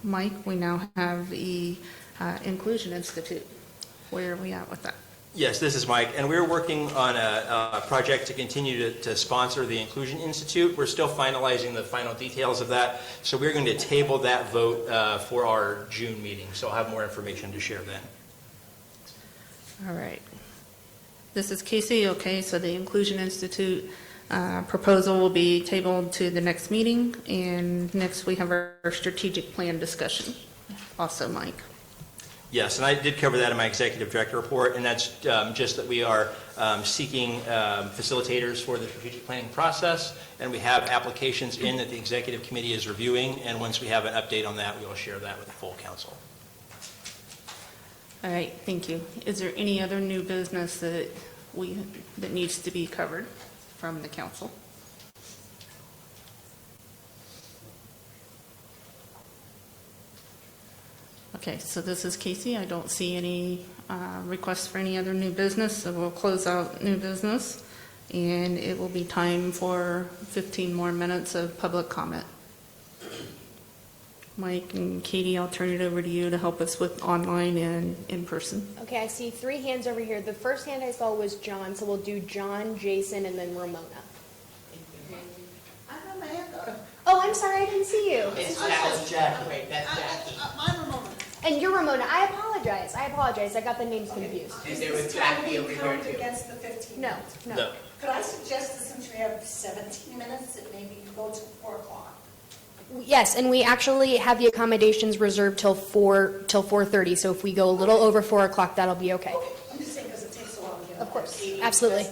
Mike, we now have the Inclusion Institute. Where are we at with that? Yes, this is Mike, and we're working on a project to continue to sponsor the Inclusion Institute. We're still finalizing the final details of that, so we're going to table that vote for our June meeting, so I'll have more information to share then. All right. This is Casey. Okay, so the Inclusion Institute proposal will be tabled to the next meeting, and next we have our strategic plan discussion. Also, Mike. Yes, and I did cover that in my executive director report, and that's just that we are seeking facilitators for the strategic planning process, and we have applications in that the executive committee is reviewing, and once we have an update on that, we will share that with the full council. All right, thank you. Is there any other new business that needs to be covered from the council? Okay, so this is Casey. I don't see any requests for any other new business, so we'll close out new business, and it will be time for 15 more minutes of public comment. Mike and Katie, I'll turn it over to you to help us with online and in person. Okay, I see 3 hands over here. The first hand I saw was John, so we'll do John, Jason, and then Ramona. I have my hand up. Oh, I'm sorry, I didn't see you. That's Jackie. Wait, that's Jackie. I'm Ramona. And you're Ramona. I apologize. I got the names confused. And there was Jackie over here Count too. against the 15 No, minutes. no. Could I suggest that since we have 17 minutes, that maybe you go to 4 o'clock? Yes, and we actually have the accommodations reserved till 4:30. So if we go a little over 4 o'clock, that'll be okay. I'm just saying because it takes a while to get. Of course, absolutely.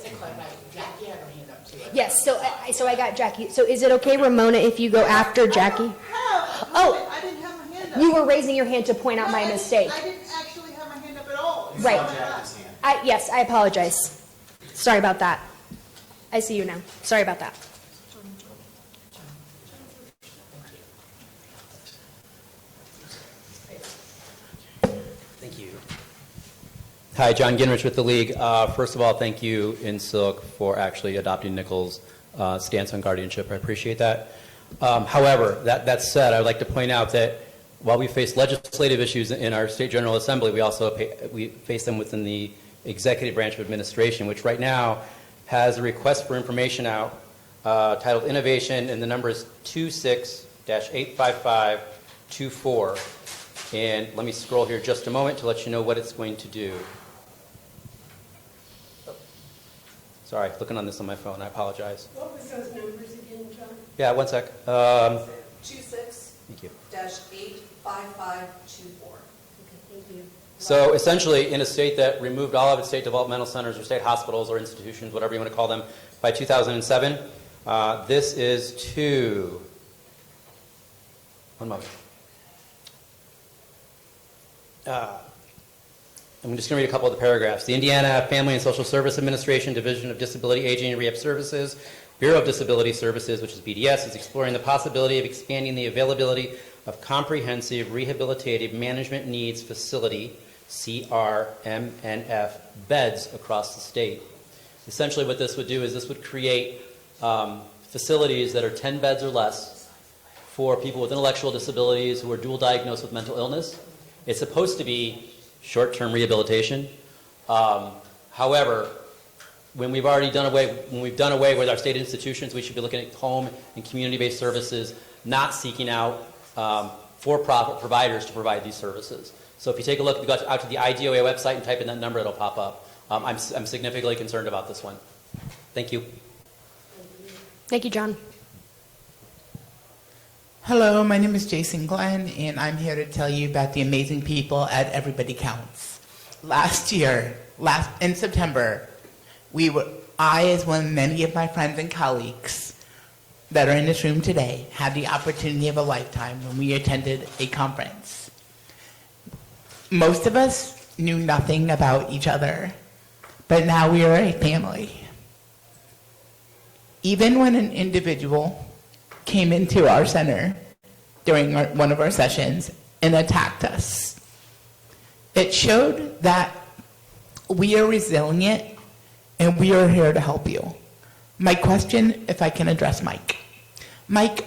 Jackie had her hand up too. Yes. So I got Jackie. So is it okay, Ramona, if you go after Jackie? Oh, I didn't have my hand up. you were raising your hand to point out my mistake. I didn't actually have my hand up at all. Right. Yes, I apologize. Sorry about that. I see you now. Sorry about that. Thank you. Hi, John Ginrich with the League. First of all, thank you, INSILC, for actually adopting Nicole's stance on guardianship. I appreciate that. However, that said, I would like to point out that while we face legislative issues in our state general assembly, we also face them within the executive branch of administration, which right now has a request for information out titled Innovation, and the number is 26-85524. And let me scroll here just a moment to let you know what it's going to do. Sorry, looking on this on my phone. I apologize. What was those numbers again, John? Yeah, one sec. 26 Thank you. -85524. Okay, thank you. So essentially, in a state that removed all of its state developmental centers or state hospitals or institutions, whatever you want to call them, by 2007, this is to, one moment. I'm just going to read a couple of the paragraphs. The Indiana Family and Social Service Administration, Division of Disability, Aging, and Rehab Services, Bureau of Disability Services, which is BDS, is exploring the possibility of expanding the availability of comprehensive rehabilitative management needs facility, CRMNF, beds across the state. Essentially what this would do is this would create facilities that are 10 beds or less for people with intellectual disabilities who are dual diagnosed with mental illness. It's supposed to be short-term rehabilitation. However, when we've done away with our state institutions, we should be looking at home and community-based services, not seeking out for-profit providers to provide these services. So if you take a look, if you go out to the IDOA website and type in that number, it'll pop up. I'm significantly concerned about this one. Thank you. Thank you, John. Hello, my name is Jason Glenn, and I'm here to tell you about the amazing people at Everybody Counts. Last year, in September, I, as one of many of my friends and colleagues that are in this room today, had the opportunity of a lifetime when we attended a conference. Most of us knew nothing about each other, but now we are a family. Even when an individual came into our center during one of our sessions and attacked us, it showed that we are resilient and we are here to help you. My question, if I can address Mike. Mike,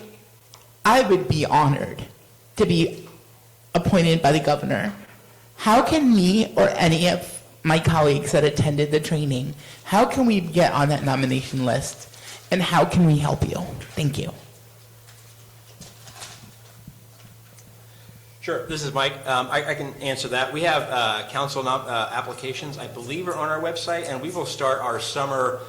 I would be honored to be appointed by the governor. How can me or any of my colleagues that attended the training, how can we get on that nomination list, and how can we help you? Thank you. Sure, this is Mike. I can answer that. We have council applications, I believe, are on our website, and we will start our summer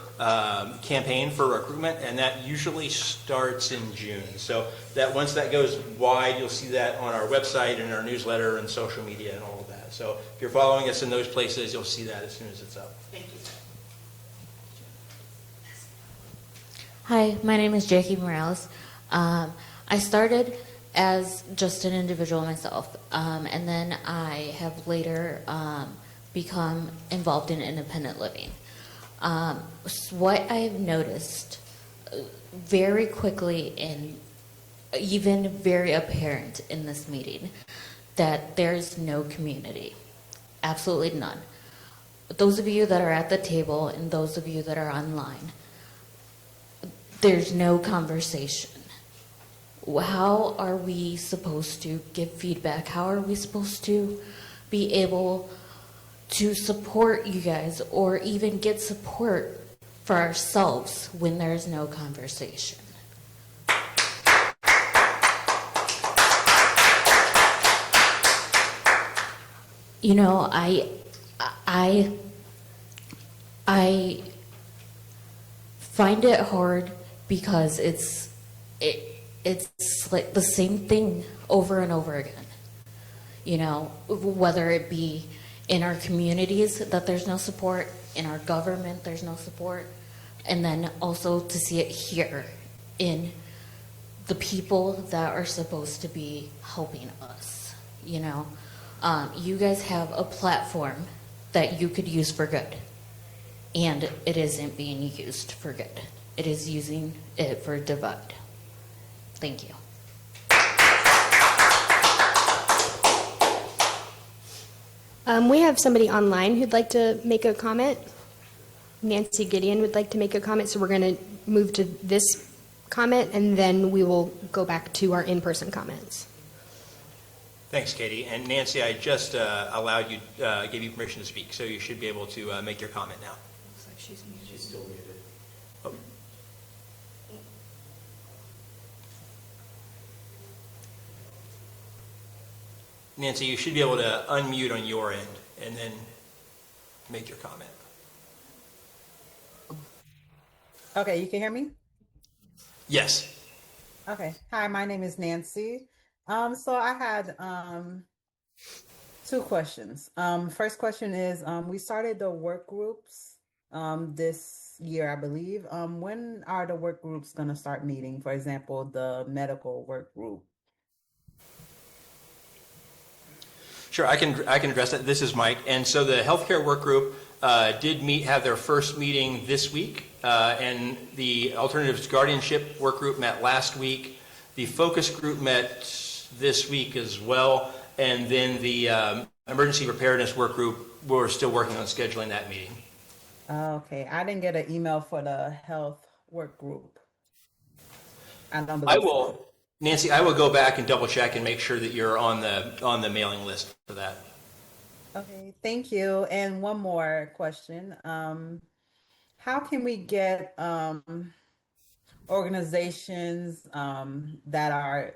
campaign for recruitment, and that usually starts in June. So that once that goes wide, you'll see that on our website and our newsletter and social media and all of that. So if you're following us in those places, you'll see that as soon as it's up. Thank you. Hi, my name is Jackie Morales. I started as just an individual myself, and then I have later become involved in independent living. What I have noticed very quickly and even very apparent in this meeting, that there's no community, absolutely none. Those of you that are at the table and those of you that are online, there's no conversation. How are we supposed to give feedback? How are we supposed to be able to support you guys or even get support for ourselves when there's no conversation? You know, I find it hard because it's like the same thing over and over again. You know, whether it be in our communities that there's no support, in our government there's no support, and then also to see it here in the people that are supposed to be helping us. You know, you guys have a platform that you could use for good. and it isn't being used for good. It is using it for divide. Thank you. We have somebody online who'd like to make a comment. Nancy Gideon would like to make a comment, so we're going to move to this comment, and then we will go back to our in-person comments. Thanks, Katie. And Nancy, I just allowed you, gave you permission to speak, so you should be able to make your comment now. Looks like she's muted. She's still muted. Oh. Nancy, you should be able to unmute on your end and then make your comment. Okay, you can hear me? Yes. Okay. Hi, my name is Nancy. So I had two questions. First question is, we started the work groups this year, I believe. When are the work groups going to start meeting? For example, the medical work group. Sure, I can address that. This is Mike. And so the healthcare work group did have their first meeting this week, and the alternatives to guardianship work group met last week. The focus group met this week as well, and then the emergency preparedness work group, we're still working on scheduling that meeting. Okay, I didn't get an email for the health work group. I don't believe I will. Nancy, I will go back and double check and make sure that you're on the mailing list for that. Okay, thank you. And one more question. How can we get organizations that are,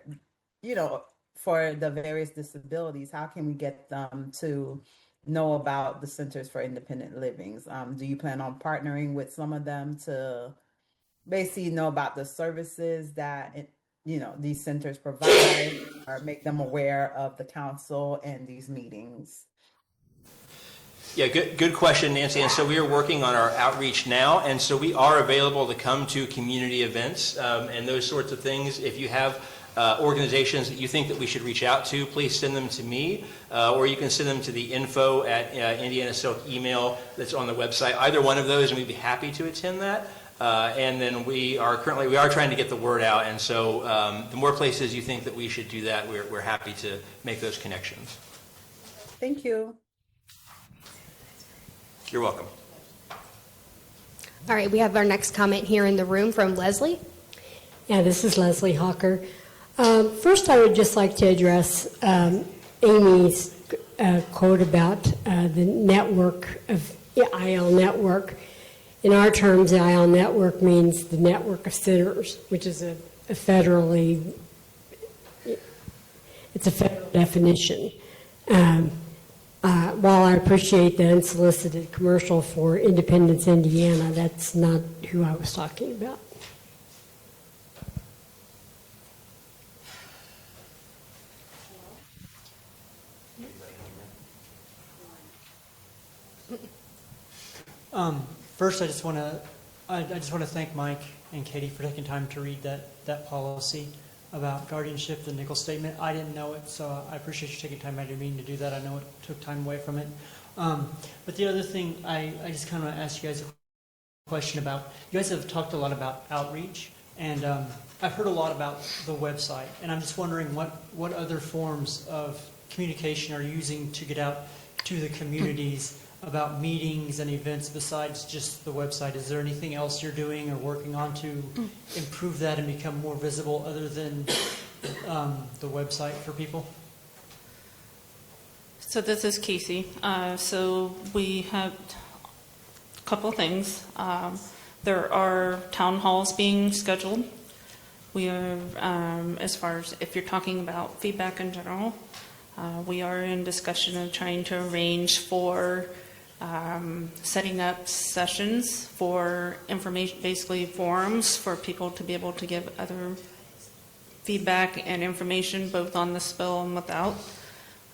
for the various disabilities, how can we get them to know about the Centers for Independent Livings? Do you plan on partnering with some of them to basically know about the services that these centers provide, or make them aware of the council and these meetings? Yeah, good question, Nancy. And so we are working on our outreach now, and so we are available to come to community events and those sorts of things. If you have organizations that you think that we should reach out to, please send them to me, or you can send them to the info@IndianaSilc email that's on the website. Either one of those, and we'd be happy to attend that. And then we are trying to get the word out, and so the more places you think that we should do that, we're happy to make those connections. Thank you. You're welcome. All right, we have our next comment here in the room from Leslie. Yeah, this is Leslie Hawker. First, I would just like to address Amy's quote about the network of IL network. In our terms, the IL network means the network of centers, which is a federal definition. While I appreciate the unsolicited commercial for Independence, Indiana, that's not who I was talking about. First, I just want to thank Mike and Katie for taking time to read that policy about guardianship, the nickel statement. I didn't know it, so I appreciate you taking time out of your meeting to do that. I know it took time away from it. But the other thing, I just kind of asked you guys a question about, you guys have talked a lot about outreach, and I've heard a lot about the website, and I'm just wondering what other forms of communication are you using to get out to the communities about meetings and events besides just the website? Is there anything else you're doing or working on to improve that and become more visible other than the website for people? So this is Casey. So we have a couple things. There are town halls being scheduled. We are, as far as if you're talking about feedback in general, we are in discussion of trying to arrange for setting up sessions for information, basically forums for people to be able to give other feedback and information both on the spill and without.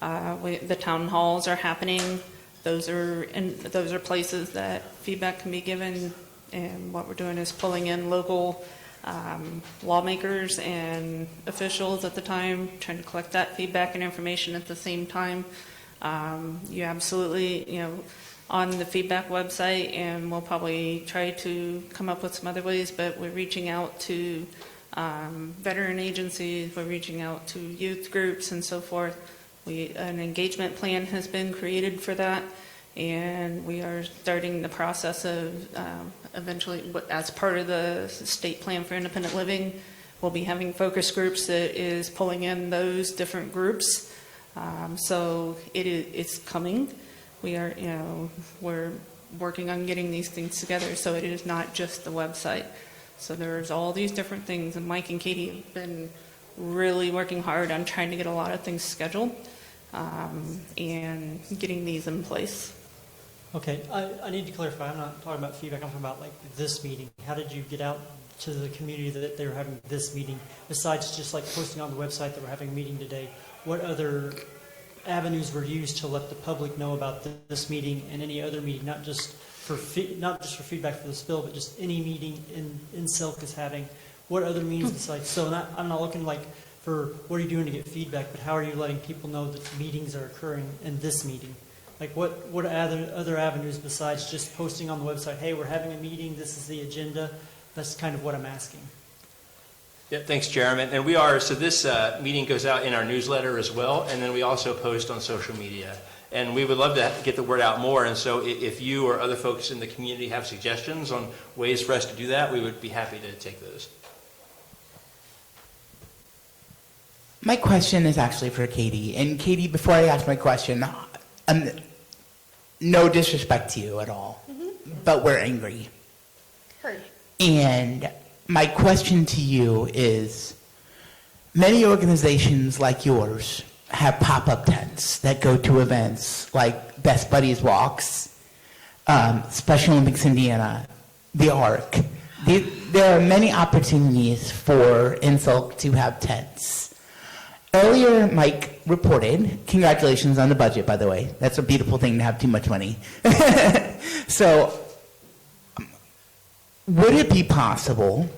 The town halls are happening. Those are places that feedback can be given, and what we're doing is pulling in local lawmakers and officials at the time, trying to collect that feedback and information at the same time. You absolutely, on the feedback website, and we'll probably try to come up with some other ways, but we're reaching out to veteran agencies, we're reaching out to youth groups and so forth. An engagement plan has been created for that, and we are starting the process of eventually, as part of the state plan for independent living, we'll be having focus groups that is pulling in those different groups. So it's coming. We're working on getting these things together, so it is not just the website. So there's all these different things, and Mike and Katie have been really working hard on trying to get a lot of things scheduled and getting these in place. Okay, I need to clarify. I'm not talking about feedback. I'm talking about like this meeting. How did you get out to the community that they were having this meeting, besides just like posting on the website that we're having a meeting today? What other avenues were used to let the public know about this meeting and any other meeting, not just for feedback for this bill, but just any meeting INSILC is having? What other means besides? So I'm not looking like for what are you doing to get feedback, but how are you letting people know that meetings are occurring in this meeting? Like what other avenues besides just posting on the website, hey, we're having a meeting, this is the agenda? That's kind of what I'm asking. Yeah, thanks, Jeremy. And we are, so this meeting goes out in our newsletter as well, and then we also post on social media. And we would love to get the word out more, and so if you or other folks in the community have suggestions on ways for us to do that, we would be happy to take those. My question is actually for Katie. And Katie, before I ask my question, no disrespect to you at all, but we're angry. Heard. And my question to you is, many organizations like yours have pop-up tents that go to events like Best Buddies Walks, Special Olympics Indiana, the ARC. There are many opportunities for INSILC to have tents. Earlier, Mike reported, congratulations on the budget, by the way. That's a beautiful thing to have too much money. So, would it be possible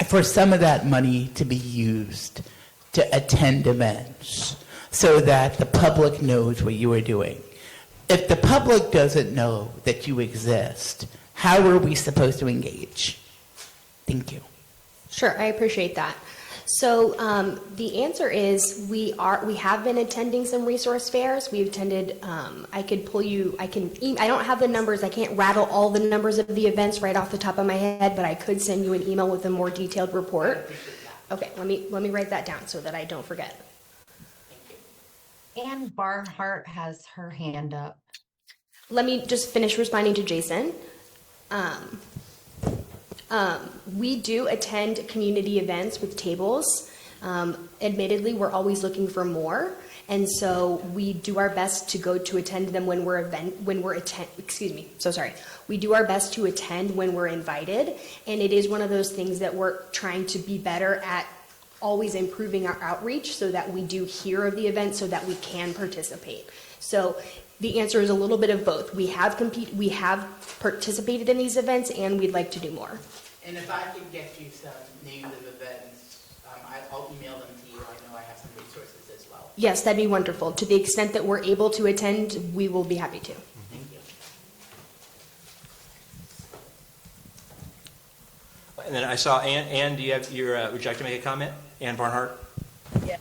for some of that money to be used to attend events so that the public knows what you are doing? If the public doesn't know that you exist, how are we supposed to engage? Thank you. Sure, I appreciate that. So the answer is we have been attending some resource fairs. We've attended, I don't have the numbers, I can't rattle all the numbers of the events right off the top of my head, but I could send you an email with a more detailed report. Okay, let me write that down so that I don't forget. Ann Barnhart has her hand up. Let me just finish responding to Jason. We do attend community events with tables. Admittedly, we're always looking for more, and so we do our best to go to attend them when we do our best to attend when we're invited, and it is one of those things that we're trying to be better at, always improving our outreach so that we do hear of the event so that we can participate. So the answer is a little bit of both. We have participated in these events, and we'd like to do more. And if I could get you some names of events, I'll email them to you. I know I have some resources as well. Yes, that'd be wonderful. To the extent that we're able to attend, we will be happy to. Thank you. And then I saw Ann, do you have would you like to make a comment? Ann Barnhart? Yeah.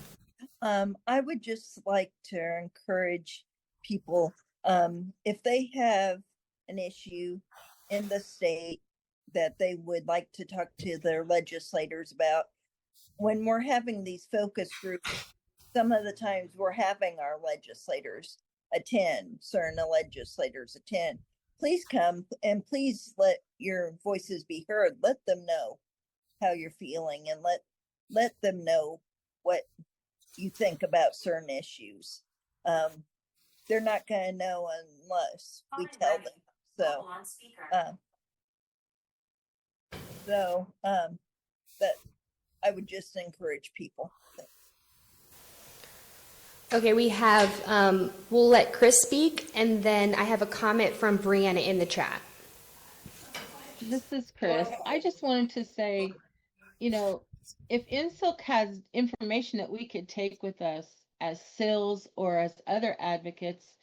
I would just like to encourage people, if they have an issue in the state that they would like to talk to their legislators about, when we're having these focus groups, some of the times we're having our legislators attend, certain legislators attend. Please come and please let your voices be heard. Let them know how you're feeling, and let them know what you think about certain issues. They're not going to know unless we tell them. That I would just encourage people. Okay, we have, we'll let Chris speak, and then I have a comment from Brianna in the chat. This is Chris. I just wanted to say, if INSILC has information that we could take with us as SILs or as other advocates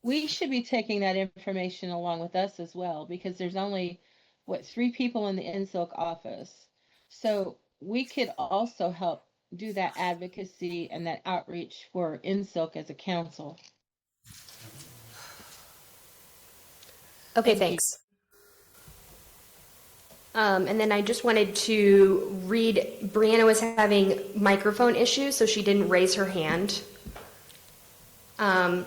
we should be taking that information along with us as well, because there's only, 3 people in the INSILC office. So we could also help do that advocacy and that outreach for INSILC as a council. Okay, thanks. And then I just wanted to read, Brianna was having microphone issues, so she didn't raise her hand.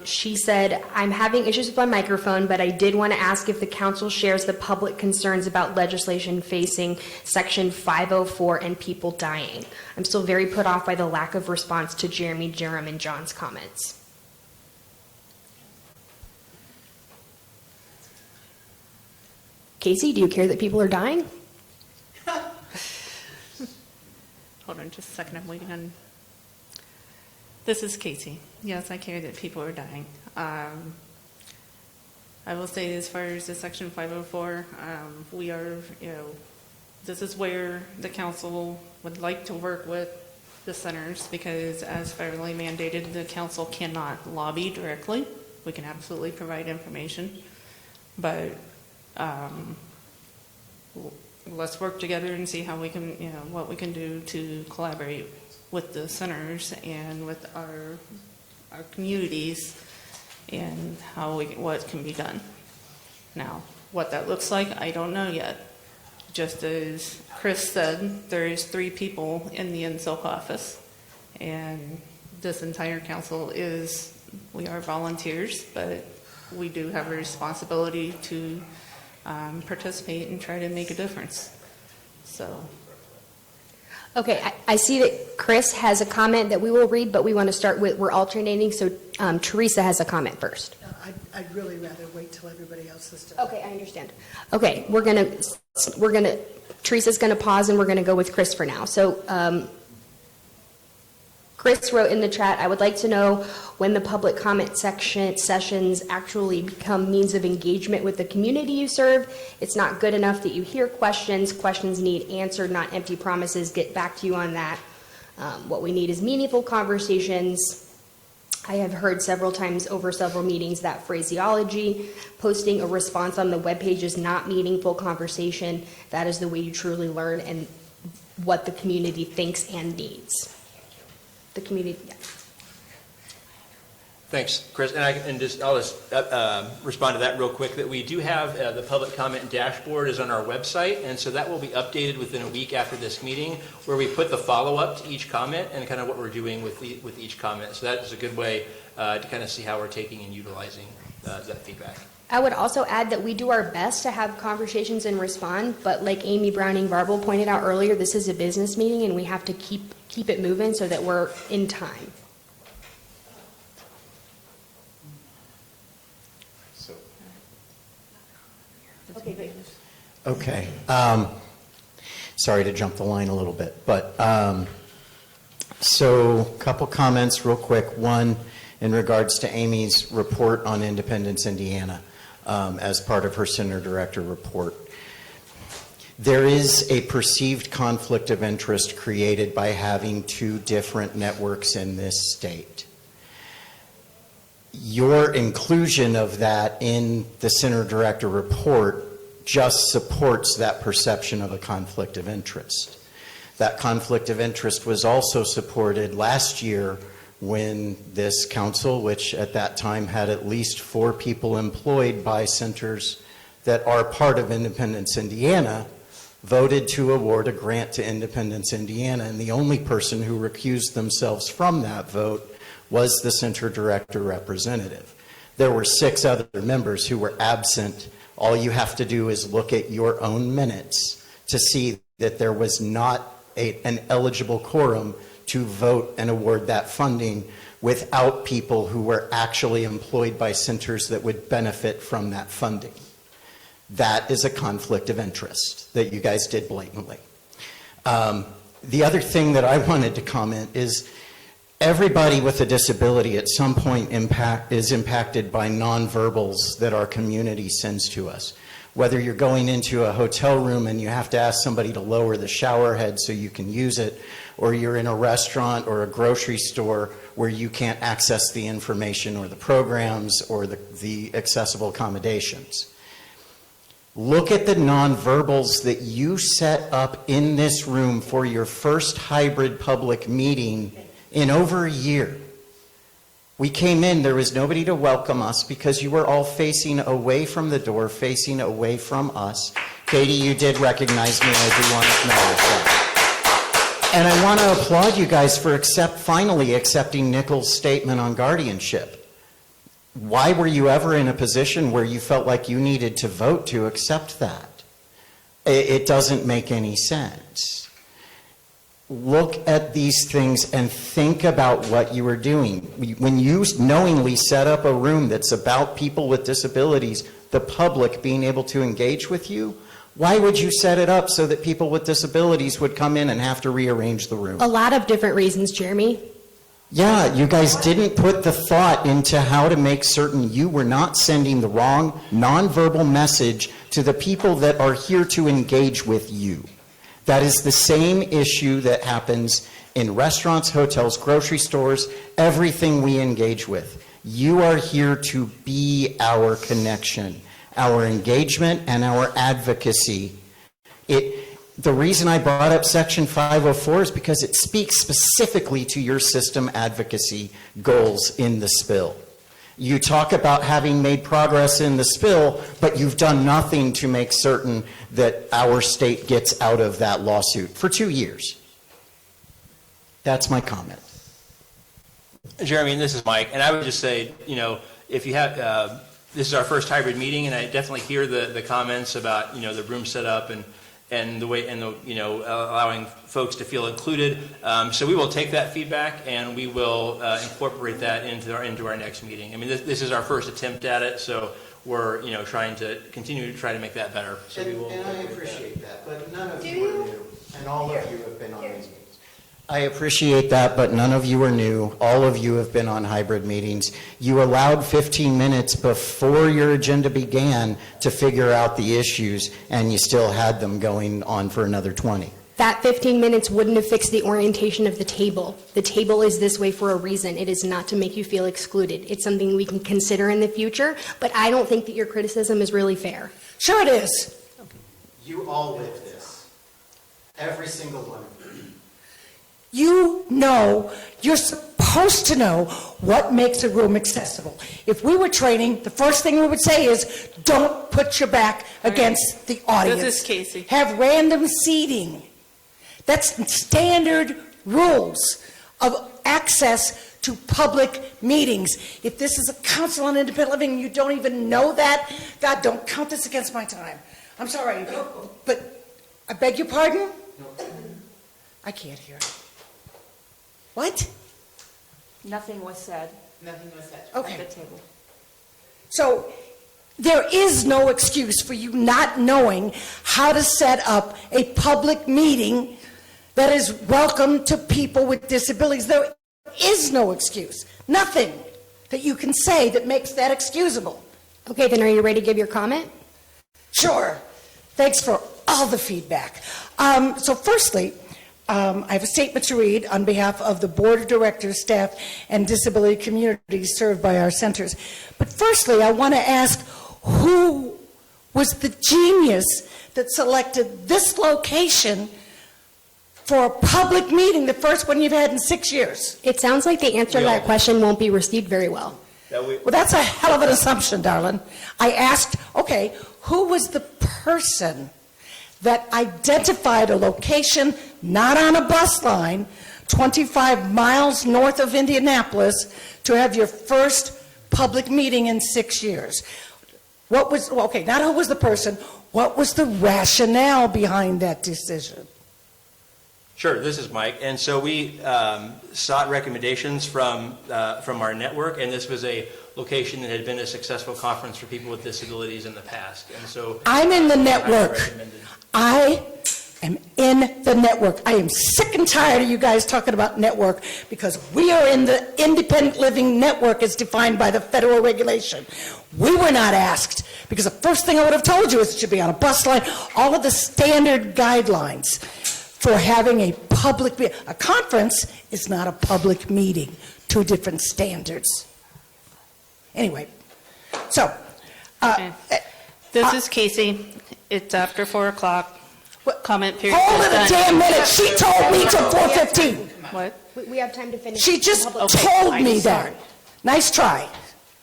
She said, I'm having issues with my microphone, but I did want to ask if the council shares the public concerns about legislation facing Section 504 and people dying. I'm still very put off by the lack of response to Jeremy, Jerem, and John's comments. Casey, do you care that people are dying? Hold on just a second, I'm waiting on. This is Casey. Yes, I care that people are dying. I will say, as far as the Section 504, we are, this is where the council would like to work with the centers, because as federally mandated, the council cannot lobby directly. We can absolutely provide information, but let's work together and see how we can, what we can do to collaborate with the centers and with our communities, and what can be done. Now, what that looks like, I don't know yet. Just as Chris said, there is 3 people in the INSILC office, and this entire council we are volunteers, but we do have a responsibility to participate and try to make a difference. So. Okay, I see that Chris has a comment that we will read, but we want to start with, we're alternating, so Teresa has a comment first. I'd really rather wait till everybody else is done. Okay, I understand. Okay, Teresa's gonna pause and we're gonna go with Chris for now. So, Chris wrote in the chat, I would like to know when the public comment sessions actually become means of engagement with the community you serve. It's not good enough that you hear questions. Questions need answered, not empty promises. Get back to you on that. What we need is meaningful conversations. I have heard several times over several meetings that phraseology. Posting a response on the webpage is not meaningful conversation. That is the way you truly learn and what the community thinks and needs. The community, yeah. Thanks, Chris. And I'll just respond to that real quick, that we do have the public comment dashboard is on our website, and so that will be updated within a week after this meeting, where we put the follow-up to each comment and kind of what we're doing with each comment. So that is a good way to kind of see how we're taking and utilizing that feedback. I would also add that we do our best to have conversations and respond, but like Amy Browning-Varble pointed out earlier, this is a business meeting and we have to keep it moving so that we're in time. Okay, great. Okay. Sorry to jump the line a little bit, but so a couple comments real quick. One, in regards to Amy's report on Independence, Indiana, as part of her center director report. There is a perceived conflict of interest created by having 2 different networks in this state. Your inclusion of that in the center director report just supports that perception of a conflict of interest. That conflict of interest was also supported last year when this council, which at that time had at least 4 people employed by centers that are part of Independence, Indiana, voted to award a grant to Independence, Indiana, and the only person who recused themselves from that vote was the center director representative. There were 6 other members who were absent. All you have to do is look at your own minutes to see that there was not an eligible quorum to vote and award that funding without people who were actually employed by centers that would benefit from that funding. That is a conflict of interest that you guys did blatantly. The other thing that I wanted to comment is everybody with a disability at some point is impacted by nonverbals that our community sends to us. Whether you're going into a hotel room and you have to ask somebody to lower the shower head so you can use it, or you're in a restaurant or a grocery store where you can't access the information or the programs or the accessible accommodations. Look at the nonverbals that you set up in this room for your first hybrid public meeting in over a year. We came in, there was nobody to welcome us because you were all facing away from the door, facing away from us. Katie, you did recognize me. I do want to acknowledge that. And I want to applaud you guys for finally accepting Nichols' statement on guardianship. Why were you ever in a position where you felt like you needed to vote to accept that? It doesn't make any sense. Look at these things and think about what you are doing. When you knowingly set up a room that's about people with disabilities, the public being able to engage with you, why would you set it up so that people with disabilities would come in and have to rearrange the room? A lot of different reasons, Jeremy. Yeah, you guys didn't put the thought into how to make certain you were not sending the wrong nonverbal message to the people that are here to engage with you. That is the same issue that happens in restaurants, hotels, grocery stores, everything we engage with. You are here to be our connection, our engagement, and our advocacy. The reason I brought up Section 504 is because it speaks specifically to your system advocacy goals in the spill. You talk about having made progress in the spill, but you've done nothing to make certain that our state gets out of that lawsuit for 2 years. That's my comment. Jeremy, and this is Mike, and I would just say, if you have, this is our first hybrid meeting, and I definitely hear the comments about, the room set up and the way, and allowing folks to feel included. So we will take that feedback and we will incorporate that into our next meeting. I mean, this is our first attempt at it, so we're trying to continue to try to make that better. So we will. And I appreciate that, but none of you are new, and all of you have been on these meetings. I appreciate that, but none of you are new. All of you have been on hybrid meetings. You allowed 15 minutes before your agenda began to figure out the issues, and you still had them going on for another 20. That 15 minutes wouldn't have fixed the orientation of the table. The table is this way for a reason. It is not to make you feel excluded. It's something we can consider in the future, but I don't think that your criticism is really fair. Sure it is. You all live this. Every single one of you. You know, you're supposed to know what makes a room accessible. If we were training, the first thing we would say is, don't put your back against the audience. This is Casey. Have random seating. That's standard rules of access to public meetings. If this is a council on independent living and you don't even know that, God, don't count this against my time. I'm sorry, but I beg your pardon? I can't hear. What? Nothing was said. Nothing was said. Okay. At the table. So there is no excuse for you not knowing how to set up a public meeting that is welcome to people with disabilities. There is no excuse. Nothing that you can say that makes that excusable. Okay, then are you ready to give your comment? Sure. Thanks for all the feedback. So firstly, I have a statement to read on behalf of the Board of Directors, staff, and disability communities served by our centers. But firstly, I want to ask, who was the genius that selected this location for a public meeting, the first one you've had in 6 years? It sounds like the answer to that question won't be received very well. Well, that's a hell of an assumption, darling. I asked, okay, who was the person that identified a location not on a bus line 25 miles north of Indianapolis to have your first public meeting in 6 years? What was, okay, not who was the person, what was the rationale behind that decision? Sure, this is Mike. And so we sought recommendations from our network, and this was a location that had been a successful conference for people with disabilities in the past. And so I'm in the network. I am in the network. I am sick and tired of you guys talking about network, because we are in the independent living network as defined by the federal regulation. We were not asked, because the first thing I would have told you is it should be on a bus line, all of the standard guidelines for having a conference is not a public meeting. Two different standards. Anyway, so. This is Casey. It's after 4 o'clock. Comment period. Hold is it done. a damn minute. She told me till 4:15. What? We have time to finish. She just public- told me I'm that. sorry. Nice try.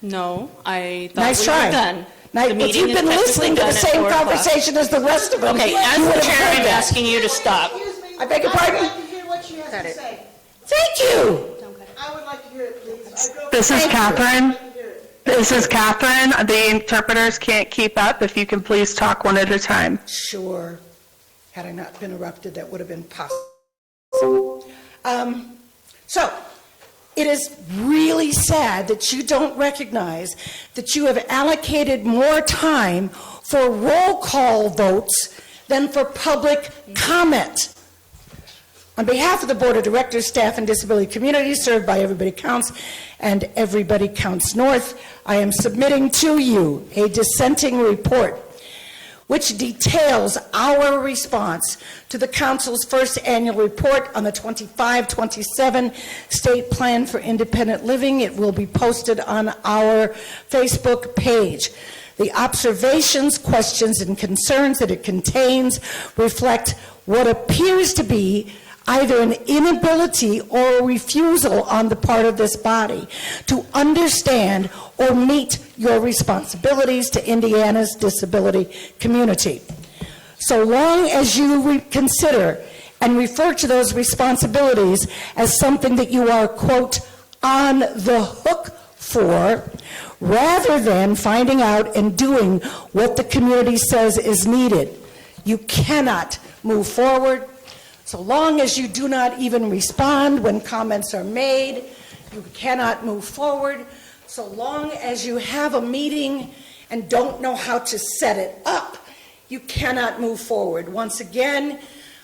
No, I thought Nice we try. were done. Now, The if meeting you've been is listening to the technically same done at 4 o'clock. conversation as the rest of them, Okay, as you would the have chair, heard I'm that. asking you to stop. I beg your pardon? to hear what she has to say. Thank you. I would like to hear it, please. This is Catherine. This is Catherine. The interpreters can't keep up. If you can please talk one at a time. Sure. Had I not been interrupted, that would have been possible. So, it is really sad that you don't recognize that you have allocated more time for roll call votes than for public comment. On behalf of the Board of Directors, staff, and disability community served by Everybody Counts and Everybody Counts North, I am submitting to you a dissenting report which details our response to the Council's first annual report on the 25-27 State Plan for Independent Living. It will be posted on our Facebook page. The observations, questions, and concerns that it contains reflect what appears to be either an inability or a refusal on the part of this body to understand or meet your responsibilities to Indiana's disability community. So long as you consider and refer to those responsibilities as something that you are, quote, on the hook for, rather than finding out and doing what the community says is needed, you cannot move forward. So long as you do not even respond when comments are made, you cannot move forward. So long as you have a meeting and don't know how to set it up, you cannot move forward. Once again,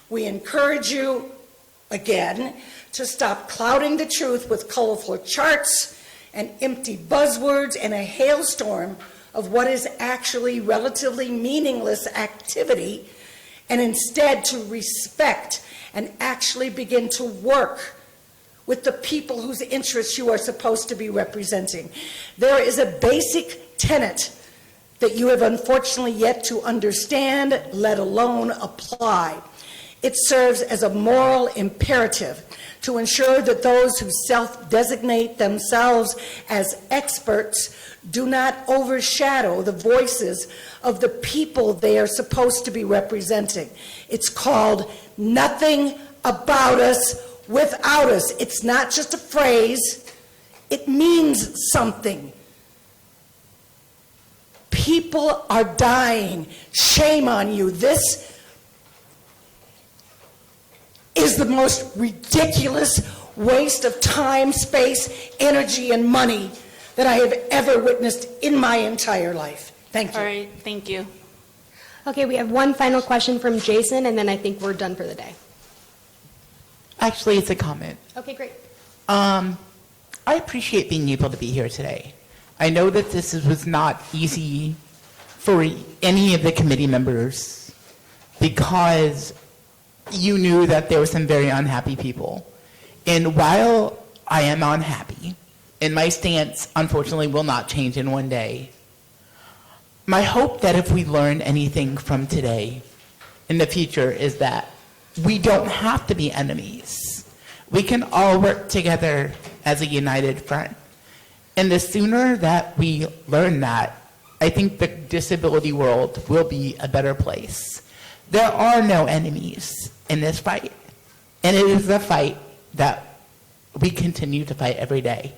we encourage you, again, to stop clouding the truth with colorful charts and empty buzzwords and a hailstorm of what is actually relatively meaningless activity, and instead to respect and actually begin to work with the people whose interests you are supposed to be representing. There is a basic tenet that you have unfortunately yet to understand, let alone apply. It serves as a moral imperative to ensure that those who self-designate themselves as experts do not overshadow the voices of the people they are supposed to be representing. It's called nothing about us without us. It's not just a phrase. It means something. People are dying. Shame on you. This is the most ridiculous waste of time, space, energy, and money that I have ever witnessed in my entire life. Thank you. All right, thank you. Okay, we have one final question from Jason, and then I think we're done for the day. Actually, it's a comment. Okay, great. I appreciate being able to be here today. I know that this was not easy for any of the committee members because you knew that there were some very unhappy people. And while I am unhappy, and my stance, unfortunately, will not change in one day, my hope that if we learn anything from today in the future is that we don't have to be enemies. We can all work together as a united front. And the sooner that we learn that, I think the disability world will be a better place. There are no enemies in this fight. And it is a fight that we continue to fight every day.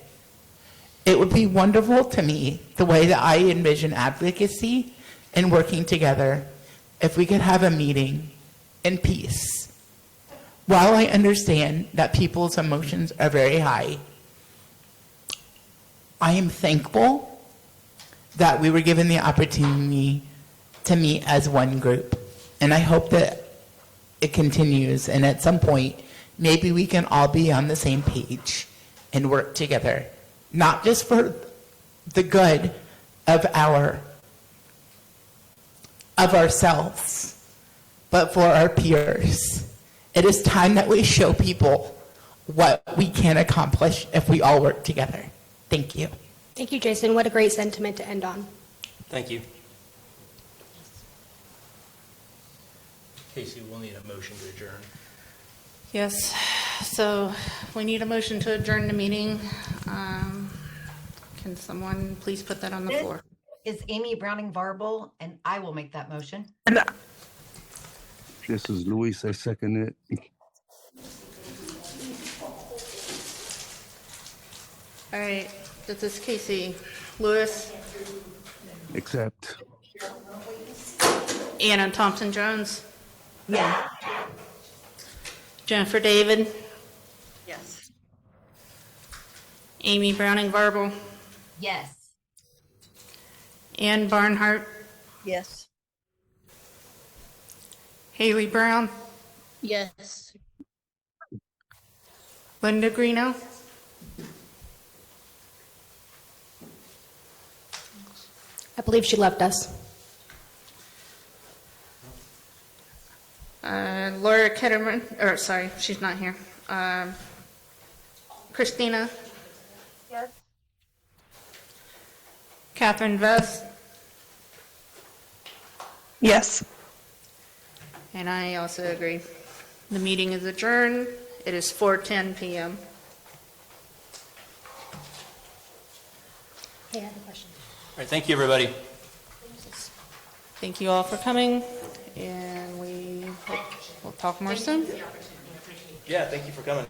It would be wonderful to me, the way that I envision advocacy and working together, if we could have a meeting in peace. While I understand that people's emotions are very high, I am thankful that we were given the opportunity to meet as one group. And I hope that it continues. And at some point, maybe we can all be on the same page and work together, not just for the good of ourselves, but for our peers. It is time that we show people what we can accomplish if we all work together. Thank you. Thank you, Jason. What a great sentiment to end on. Thank you. Casey, we'll need a motion to adjourn. Yes, so we need a motion to adjourn the meeting. Can someone please put that on the floor? Is Amy Browning Varble, and I will make that motion. This is Luis. I second it. All right, this is Casey. Lewis? Accept. Anna Thompson-Jones? Yeah. Jennifer David? Yes. Amy Browning Varble? Yes. Ann Barnhart? Yes. Haley Brown? Yes. Linda Greeno? I believe she left us. Laura Ketterman, or sorry, she's not here. Christina? Yes. Catherine Vest? Yes. And I also agree. The meeting is adjourned. It is 4:10 p.m. Hey, I have a question. All right, thank you, everybody. Thank you all for coming, and we will talk more soon. Yeah, thank you for coming.